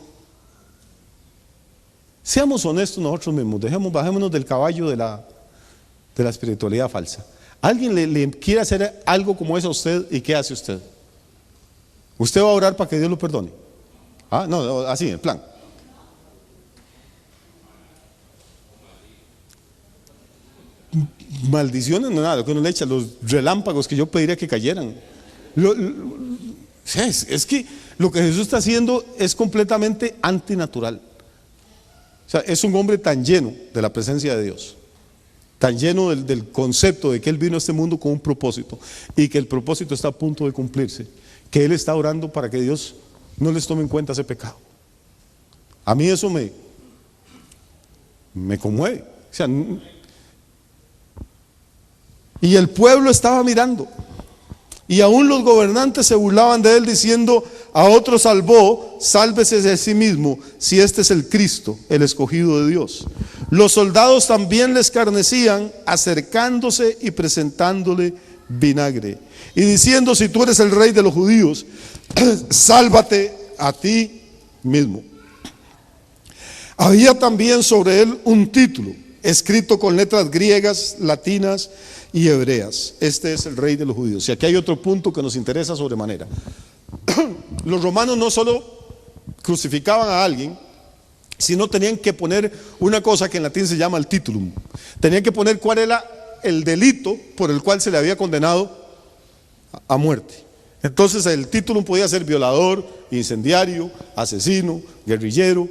Speaker 1: Seamos honestos nosotros mismos, bajémonos del caballo de la espiritualidad falsa. Alguien le quiere hacer algo como eso a usted, ¿y qué hace usted? ¿Usted va a orar para que Dios lo perdone? Ah, no, así, en plan. Maldiciones, no nada, lo que uno le echa, los relámpagos que yo pediría que cayeran. Es que lo que Jesús está haciendo es completamente antinatural. O sea, es un hombre tan lleno de la presencia de Dios, tan lleno del concepto de que Él vino a este mundo con un propósito y que el propósito está a punto de cumplirse, que Él está orando para que Dios no les tome en cuenta ese pecado. A mí eso me conmueve. O sea, y el pueblo estaba mirando, y aún los gobernantes se burlaban de él, diciendo: a otro salvó, sálvese de sí mismo, si este es el Cristo, el escogido de Dios. Los soldados también le escarnecían, acercándose y presentándole vinagre, y diciendo: si tú eres el rey de los judíos, sálvate a ti mismo. Había también sobre él un título, escrito con letras griegas, latinas y hebreas: este es el rey de los judíos. Y aquí hay otro punto que nos interesa sobremanera. Los romanos no solo crucificaban a alguien, sino tenían que poner una cosa que en latín se llama el titulum. Tenían que poner cuál era el delito por el cual se le había condenado a muerte. Entonces el titulum podía ser violador, incendiario, asesino, guerrillero,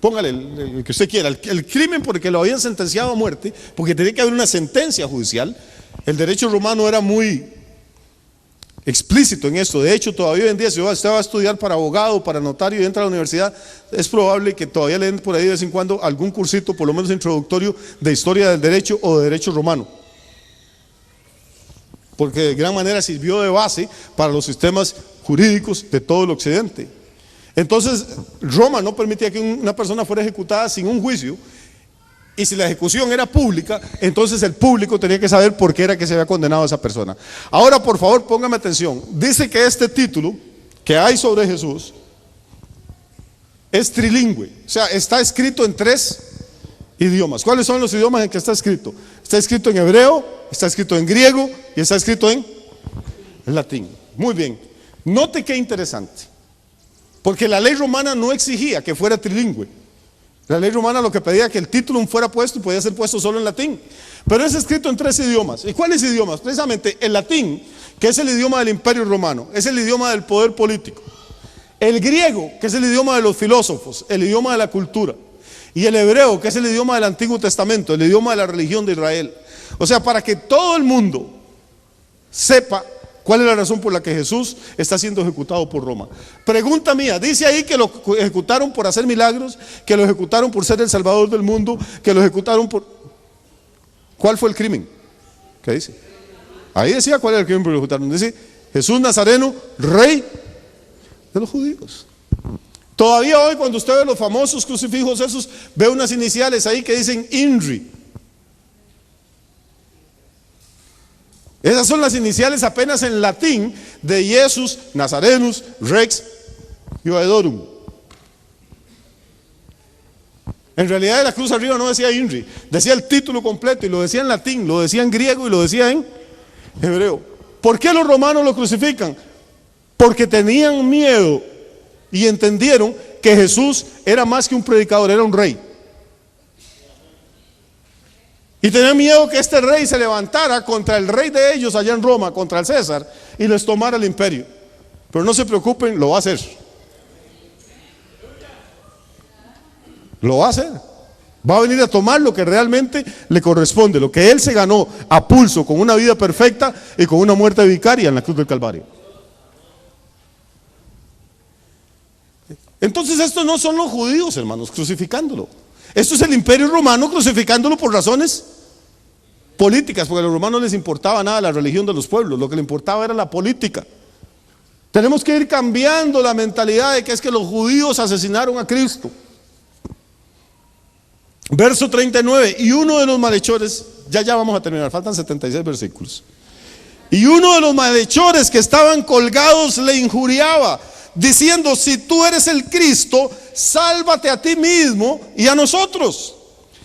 Speaker 1: póngale el que usted quiera, el crimen por el que lo habían sentenciado a muerte, porque tenía que haber una sentencia judicial. El derecho romano era muy explícito en esto. De hecho, todavía hoy en día, si usted va a estudiar para abogado, para notario y entra a la universidad, es probable que todavía le den por ahí de vez en cuando algún cursito, por lo menos introductorio, de historia del derecho o de derecho romano, porque de gran manera sirvió de base para los sistemas jurídicos de todo el occidente. Entonces Roma no permitía que una persona fuera ejecutada sin un juicio, y si la ejecución era pública, entonces el público tenía que saber por qué era que se había condenado a esa persona. Ahora, por favor, póngame atención. Dice que este título que hay sobre Jesús es trilingüe, o sea, está escrito en 3 idiomas. ¿Cuáles son los idiomas en que está escrito? Está escrito en hebreo, está escrito en griego y está escrito en latín. Muy bien, note qué interesante, porque la ley romana no exigía que fuera trilingüe. La ley romana lo que pedía que el título fuera puesto, y podía ser puesto solo en latín, pero es escrito en 3 idiomas. ¿Y cuáles idiomas? Precisamente el latín, que es el idioma del imperio romano, es el idioma del poder político. El griego, que es el idioma de los filósofos, el idioma de la cultura. Y el hebreo, que es el idioma del Antiguo Testamento, el idioma de la religión de Israel. O sea, para que todo el mundo sepa cuál es la razón por la que Jesús está siendo ejecutado por Roma. Pregunta mía, dice ahí que lo ejecutaron por hacer milagros, que lo ejecutaron por ser el salvador del mundo, que lo ejecutaron por... ¿Cuál fue el crimen? ¿Qué dice? Ahí decía cuál era el crimen por lo que ejecutaron. Dice: Jesús Nazareno, rey de los judíos. Todavía hoy cuando usted ve los famosos crucifijos esos, ve unas iniciales ahí que dicen INRI. Esas son las iniciales apenas en latín de Jesus Nazarenus Rex Ioedorum. En realidad de la cruz arriba no decía INRI, decía el título completo y lo decía en latín, lo decía en griego y lo decía en hebreo. ¿Por qué los romanos lo crucifican? Porque tenían miedo y entendieron que Jesús era más que un predicador, era un rey. Y tenían miedo que este rey se levantara contra el rey de ellos allá en Roma, contra el César, y les tomara el imperio. Pero no se preocupen, lo va a hacer. Lo va a hacer. Va a venir a tomar lo que realmente le corresponde, lo que él se ganó a pulso, con una vida perfecta y con una muerte vicaria en la cruz del Calvario. Entonces estos no son los judíos, hermanos, crucificándolo. Esto es el imperio romano crucificándolo por razones políticas, porque a los romanos no les importaba nada la religión de los pueblos, lo que les importaba era la política. Tenemos que ir cambiando la mentalidad de que es que los judíos asesinaron a Cristo. Verso 39, y uno de los malhechores, ya vamos a terminar, faltan 76 versículos. Y uno de los malhechores que estaban colgados le injuriaba, diciendo: si tú eres el Cristo, sálvate a ti mismo y a nosotros.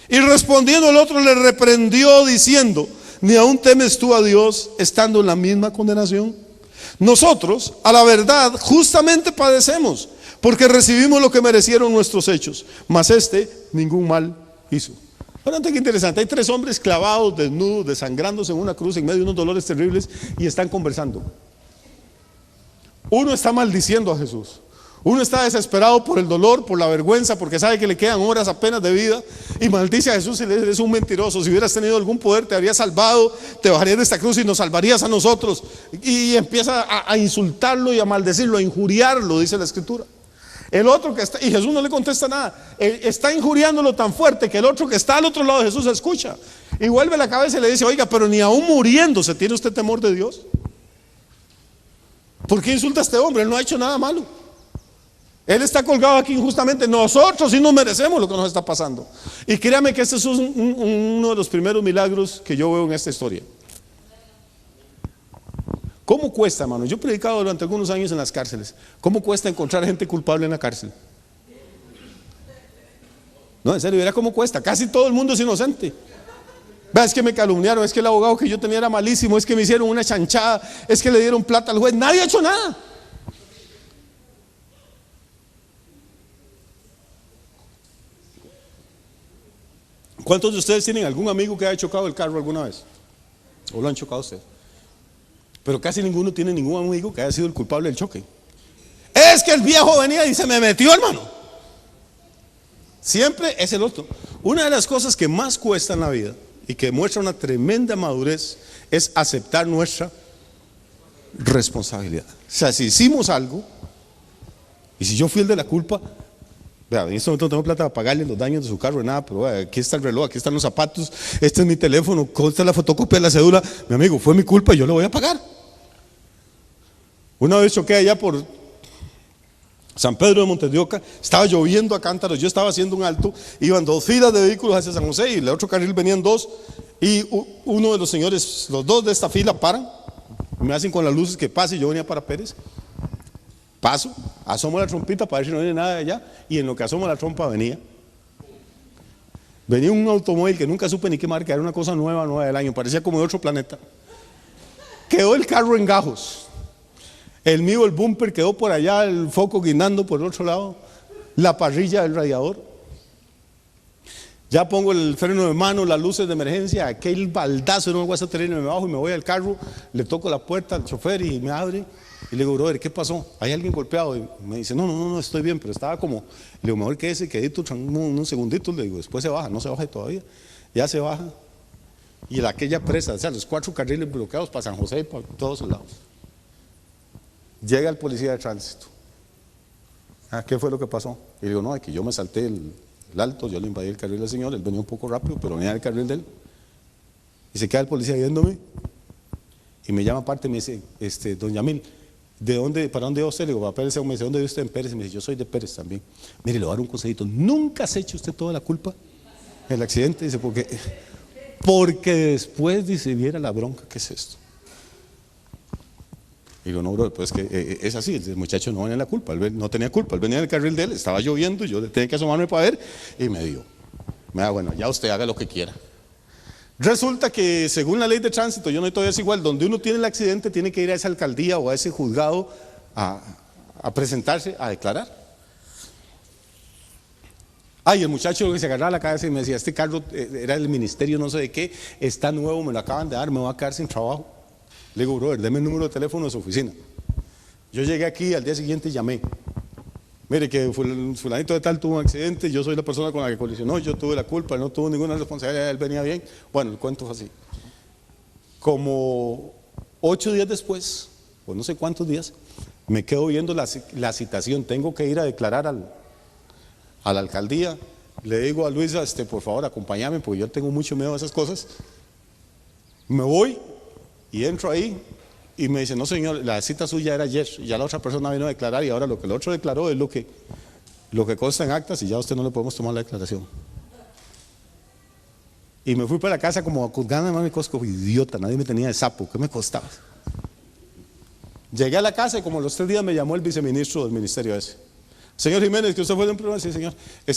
Speaker 1: Y respondiendo el otro le reprendió diciendo: ¿ni aún temes tú a Dios estando en la misma condenación? Nosotros, a la verdad, justamente padecemos, porque recibimos lo que merecieron nuestros hechos, mas este ningún mal hizo. Fíjate qué interesante, hay 3 hombres clavados, desnudos, desangrándose en una cruz en medio de unos dolores terribles y están conversando. Uno está maldiciendo a Jesús, uno está desesperado por el dolor, por la vergüenza, porque sabe que le quedan horas apenas de vida y maldice a Jesús y le dice: eres un mentiroso, si hubieras tenido algún poder te habrías salvado, te bajarías de esta cruz y nos salvarías a nosotros. Y empieza a insultarlo y a maldecirlo, a injuriarlo, dice la Escritura. El otro que está, y Jesús no le contesta nada, está injuriándolo tan fuerte que el otro que está al otro lado de Jesús escucha y vuelve la cabeza y le dice: oiga, pero ni aún muriéndose tiene usted temor de Dios. ¿Por qué insulta a este hombre? Él no ha hecho nada malo. Él está colgado aquí injustamente. Nosotros sí nos merecemos lo que nos está pasando. Y créame que este es uno de los primeros milagros que yo veo en esta historia. ¿Cómo cuesta, hermano? Yo he predicado durante algunos años en las cárceles. ¿Cómo cuesta encontrar gente culpable en la cárcel? No, en serio, verá cómo cuesta. Casi todo el mundo es inocente. Vea, es que me calumniaron, es que el abogado que yo tenía era malísimo, es que me hicieron una chanchada, es que le dieron plata al juez. Nadie ha hecho nada. ¿Cuántos de ustedes tienen algún amigo que haya chocado el carro alguna vez? ¿O lo han chocado ustedes? Pero casi ninguno tiene ningún amigo que haya sido el culpable del choque. Es que el viejo venía y se me metió, hermano. Siempre es el otro. Una de las cosas que más cuesta en la vida y que muestra una tremenda madurez es aceptar nuestra responsabilidad. O sea, si hicimos algo y si yo fui el de la culpa, vea, en este momento no tengo plata para pagarle los daños de su carro, nada, pero vea, aquí está el reloj, aquí están los zapatos, este es mi teléfono, esta es la fotocopia de la cédula. Mi amigo, fue mi culpa y yo le voy a pagar. Una vez choqué allá por San Pedro de Montes de Oca, estaba lloviendo a cántaros, yo estaba haciendo un alto, iban 2 filas de vehículos hacia San José y el otro carril venían 2 y uno de los señores, los 2 de esta fila paran, me hacen con las luces que pase y yo venía para Pérez. Paso, asomo la trompita para ver si no viene nada de allá y en lo que asomo la trompa venía un automóvil que nunca supe ni qué marca, era una cosa nueva del año, parecía como de otro planeta. Quedó el carro en gajos. El mío, el bumper quedó por allá, el foco guindando por el otro lado, la parrilla del radiador. Ya pongo el freno de mano, las luces de emergencia, aquel baldazo en un guasaterreno, me bajo y me voy al carro, le toco la puerta al chofer y me abre. Y le digo: brother, ¿qué pasó? ¿Hay alguien golpeado? Y me dice: no, estoy bien, pero estaba como. Le digo: mejor quédese quedito unos segunditos. Le digo: después se baja, no se baje todavía. Ya se baja. Y aquella presa, o sea, los 4 carriles bloqueados para San José y para todos lados. Llega el policía de tránsito. ¿Qué fue lo que pasó? Y le digo: no, es que yo me salté el alto, yo le invadí el carril del señor, él venía un poco rápido, pero venía el carril de él. Y se queda el policía viéndome y me llama aparte y me dice: don Yamil, ¿De dónde, para dónde va usted? Le digo, para Pérez. Me dice, ¿dónde vive usted? En Pérez. Me dice, yo soy de Pérez también. Mire, le voy a dar un consejito. ¿Nunca se eche usted toda la culpa del accidente? Dice, porque después dice, viera la bronca, ¿qué es esto? Y digo, no, bro, pues que es así, el muchacho no tenía la culpa, él no tenía culpa, él venía en el carril de él, estaba lloviendo, yo tenía que asomarme para ver, y me dio, bueno, ya usted haga lo que quiera. Resulta que según la ley de tránsito, yo no todavía es igual, donde uno tiene el accidente tiene que ir a esa alcaldía o a ese juzgado a presentarse, a declarar. Ay, el muchacho que se agarraba la cabeza y me decía, este carro era del ministerio no sé de qué, está nuevo, me lo acaban de dar, me voy a quedar sin trabajo. Le digo, brother, deme el número de teléfono de su oficina. Yo llegué aquí, al día siguiente llamé. Mire que fulanito de tal tuvo un accidente, yo soy la persona con la que colisionó, yo tuve la culpa, no tuvo ninguna responsabilidad, él venía bien. Bueno, el cuento fue así. Como 8 días después, o no sé cuántos días, me quedo viendo la citación, tengo que ir a declarar a la alcaldía. Le digo a Luisa, por favor acompáñame porque yo tengo mucho miedo a esas cosas. Me voy y entro ahí y me dice, no señor, la cita suya era ayer, ya la otra persona vino a declarar y ahora lo que el otro declaró es lo que consta en actas y ya a usted no le podemos tomar la declaración. Y me fui para la casa como con ganas de cosco, idiota, nadie me tenía de sapo, ¿qué me costaba? Llegué a la casa y como a los 3 días me llamó el viceministro del ministerio ese. Señor Jiménez, que usted fue de un problema. Sí, señor.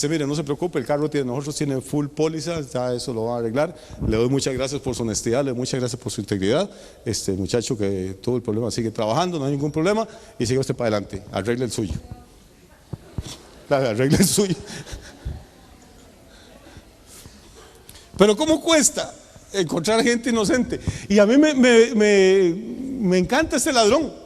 Speaker 1: Mire, no se preocupe, el carro nosotros tiene full póliza, ya eso lo va a arreglar. Le doy muchas gracias por su honestidad, le doy muchas gracias por su integridad. Muchacho que tuvo el problema sigue trabajando, no hay ningún problema y sigue usted para adelante, arregle el suyo. Arregle el suyo. Pero ¿cómo cuesta encontrar gente inocente? Y a mí me encanta este ladrón.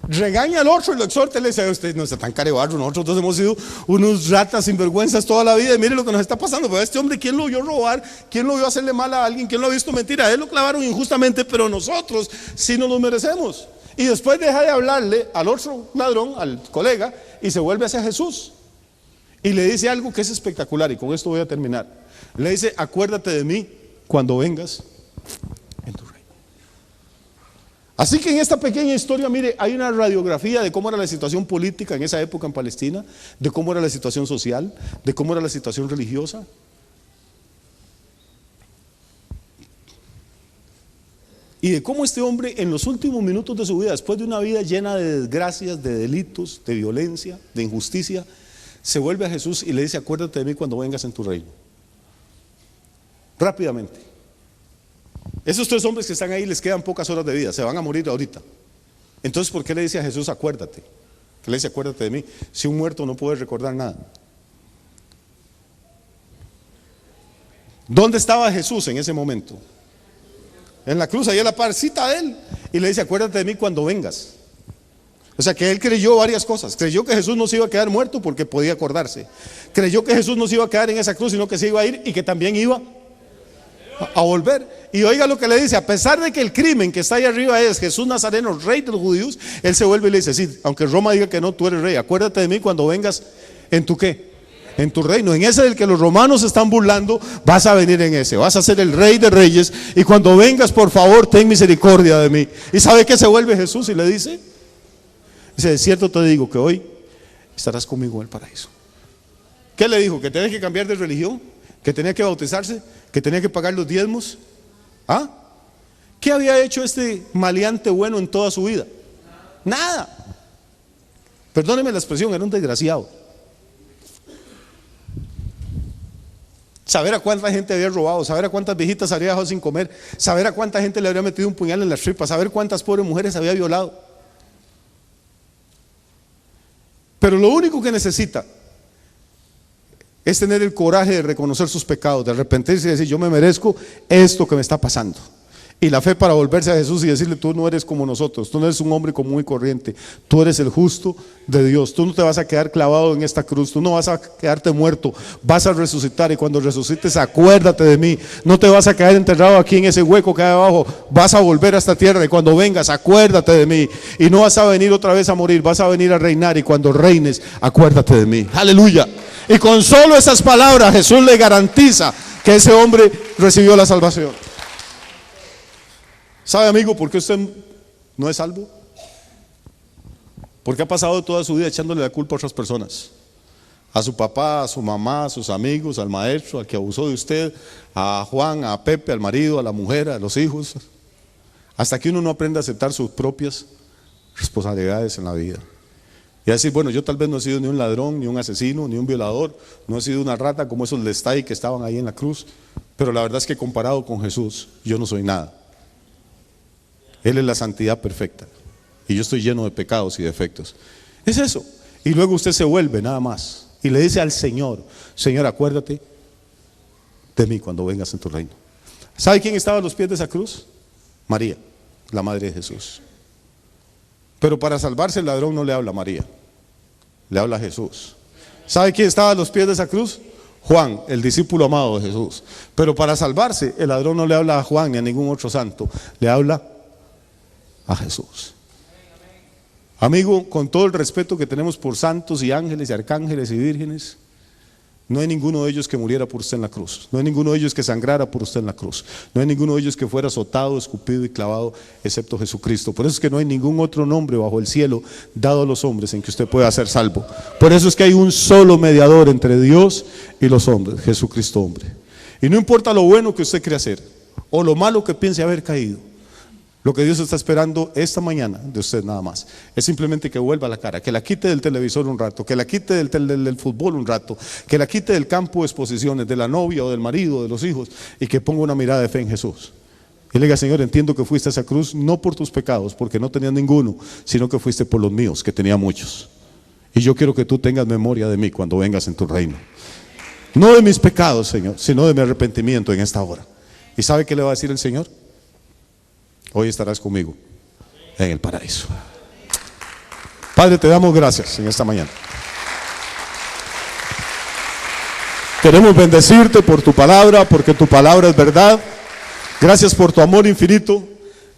Speaker 1: Regaña al otro y lo exhorta y le dice, usted no está tan carebarro, nosotros dos hemos sido unos ratas sinvergüenzas toda la vida y mire lo que nos está pasando. Pero este hombre, ¿quién lo vio robar? ¿Quién lo vio hacerle mal a alguien? ¿Quién lo ha visto mentir? A él lo clavaron injustamente, pero nosotros sí nos lo merecemos. Y después deja de hablarle al otro ladrón, al colega, y se vuelve hacia Jesús y le dice algo que es espectacular, y con esto voy a terminar. Le dice, acuérdate de mí cuando vengas en tu reino. Así que en esta pequeña historia, mire, hay una radiografía de cómo era la situación política en esa época en Palestina, de cómo era la situación social, de cómo era la situación religiosa. Y de cómo este hombre en los últimos minutos de su vida, después de una vida llena de desgracias, de delitos, de violencia, de injusticia, se vuelve a Jesús y le dice, acuérdate de mí cuando vengas en tu reino. Rápidamente. Esos 3 hombres que están ahí les quedan pocas horas de vida, se van a morir ahorita. Entonces, ¿por qué le dice a Jesús, acuérdate? ¿Qué le dice, acuérdate de mí? Si un muerto no puede recordar nada. ¿Dónde estaba Jesús en ese momento? En la cruz, ahí a la parcita de él. Y le dice, acuérdate de mí cuando vengas. O sea que él creyó varias cosas. Creyó que Jesús no se iba a quedar muerto porque podía acordarse. Creyó que Jesús no se iba a quedar en esa cruz, sino que se iba a ir y que también iba a volver. Y oiga lo que le dice, a pesar de que el crimen que está ahí arriba es Jesús Nazareno, rey de los judíos, él se vuelve y le dice, sí, aunque Roma diga que no, tú eres rey, acuérdate de mí cuando vengas en tu ¿qué? En tu reino, en ese del que los romanos se están burlando, vas a venir en ese, vas a ser el rey de reyes, y cuando vengas, por favor, ten misericordia de mí. ¿Y sabe qué se vuelve Jesús y le dice? Dice, de cierto te digo que hoy estarás conmigo en el paraíso. ¿Qué le dijo? ¿Que tenía que cambiar de religión? ¿Que tenía que bautizarse? ¿Que tenía que pagar los diezmos? ¿Ah? ¿Qué había hecho este maleante bueno en toda su vida? Nada. Perdóneme la expresión, era un desgraciado. Saber a cuánta gente había robado, saber a cuántas viejitas había dejado sin comer, saber a cuánta gente le habría metido un puñal en las tripas, saber cuántas pobres mujeres había violado. Pero lo único que necesita es tener el coraje de reconocer sus pecados, de arrepentirse y decir, yo me merezco esto que me está pasando. Y la fe para volverse a Jesús y decirle, tú no eres como nosotros, tú no eres un hombre común y corriente, tú eres el justo de Dios, tú no te vas a quedar clavado en esta cruz, tú no vas a quedarte muerto, vas a resucitar, y cuando resucites acuérdate de mí, no te vas a quedar enterrado aquí en ese hueco que hay abajo, vas a volver a esta tierra, y cuando vengas acuérdate de mí, y no vas a venir otra vez a morir, vas a venir a reinar, y cuando reines acuérdate de mí. Aleluya. Y con solo esas palabras Jesús le garantiza que ese hombre recibió la salvación. ¿Sabe, amigo, por qué usted no es salvo? Porque ha pasado toda su vida echándole la culpa a otras personas. A su papá, a su mamá, a sus amigos, al maestro, al que abusó de usted, a Juan, a Pepe, al marido, a la mujer, a los hijos. Hasta que uno no aprende a aceptar sus propias responsabilidades en la vida. Y a decir, bueno, yo tal vez no he sido ni un ladrón, ni un asesino, ni un violador, no he sido una rata como esos Lestai que estaban ahí en la cruz, pero la verdad es que comparado con Jesús, yo no soy nada. Él es la santidad perfecta y yo estoy lleno de pecados y defectos. Es eso. Y luego usted se vuelve nada más y le dice al Señor, Señor, acuérdate de mí cuando vengas en tu reino. ¿Sabe quién estaba a los pies de esa cruz? María, la madre de Jesús. Pero para salvarse el ladrón no le habla a María, le habla a Jesús. ¿Sabe quién estaba a los pies de esa cruz? Juan, el discípulo amado de Jesús. Pero para salvarse el ladrón no le habla a Juan ni a ningún otro santo, le habla a Jesús. Amigo, con todo el respeto que tenemos por santos y ángeles y arcángeles y vírgenes, no hay ninguno de ellos que muriera por usted en la cruz. No hay ninguno de ellos que sangrara por usted en la cruz. No hay ninguno de ellos que fuera azotado, escupido y clavado, excepto Jesucristo. Por eso es que no hay ningún otro nombre bajo el cielo dado a los hombres en que usted pueda ser salvo. Por eso es que hay un solo mediador entre Dios y los hombres, Jesucristo hombre. Y no importa lo bueno que usted crea hacer o lo malo que piense haber caído, lo que Dios está esperando esta mañana de usted nada más es simplemente que vuelva la cara, que la quite del televisor un rato, que la quite del fútbol un rato, que la quite del campo de exposiciones, de la novia o del marido, de los hijos, y que ponga una mirada de fe en Jesús. Y le diga, Señor, entiendo que fuiste a esa cruz no por tus pecados, porque no tenías ninguno, sino que fuiste por los míos, que tenía muchos. Y yo quiero que tú tengas memoria de mí cuando vengas en tu reino. No de mis pecados, Señor, sino de mi arrepentimiento en esta hora. ¿Y sabe qué le va a decir el Señor? Hoy estarás conmigo en el paraíso. Padre, te damos gracias en esta mañana. Queremos bendecirte por tu palabra, porque tu palabra es verdad. Gracias por tu amor infinito.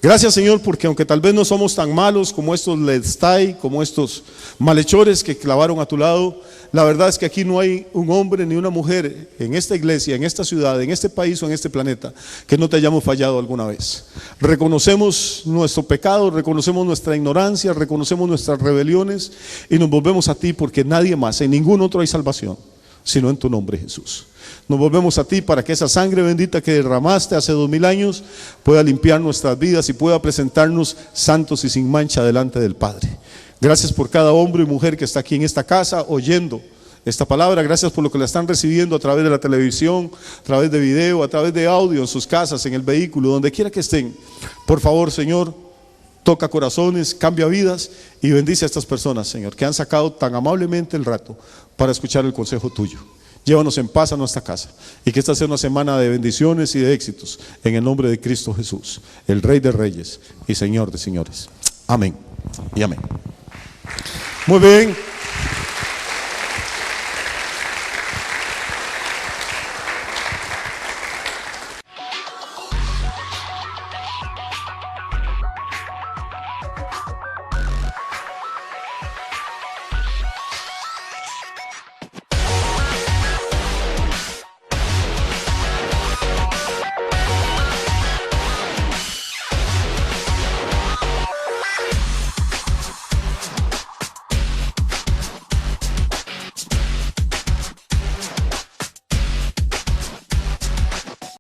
Speaker 1: Gracias, Señor, porque aunque tal vez no somos tan malos como estos Lestai, como estos malhechores que clavaron a tu lado, la verdad es que aquí no hay un hombre ni una mujer en esta iglesia, en esta ciudad, en este país o en este planeta que no te hayamos fallado alguna vez. Reconocemos nuestro pecado, reconocemos nuestra ignorancia, reconocemos nuestras rebeliones y nos volvemos a ti porque nadie más, en ningún otro hay salvación, sino en tu nombre, Jesús. Nos volvemos a ti para que esa sangre bendita que derramaste hace 2000 años pueda limpiar nuestras vidas y pueda presentarnos santos y sin mancha delante del Padre. Gracias por cada hombre y mujer que está aquí en esta casa oyendo esta palabra. Gracias por lo que la están recibiendo a través de la televisión, a través de video, a través de audio, en sus casas, en el vehículo, donde quiera que estén. Por favor, Señor, toca corazones, cambia vidas y bendice a estas personas, Señor, que han sacado tan amablemente el rato para escuchar el consejo tuyo. Llévanos en paz a nuestra casa y que esta sea una semana de bendiciones y de éxitos en el nombre de Cristo Jesús, el Rey de Reyes y Señor de Señores. Amén y amén. Muy bien.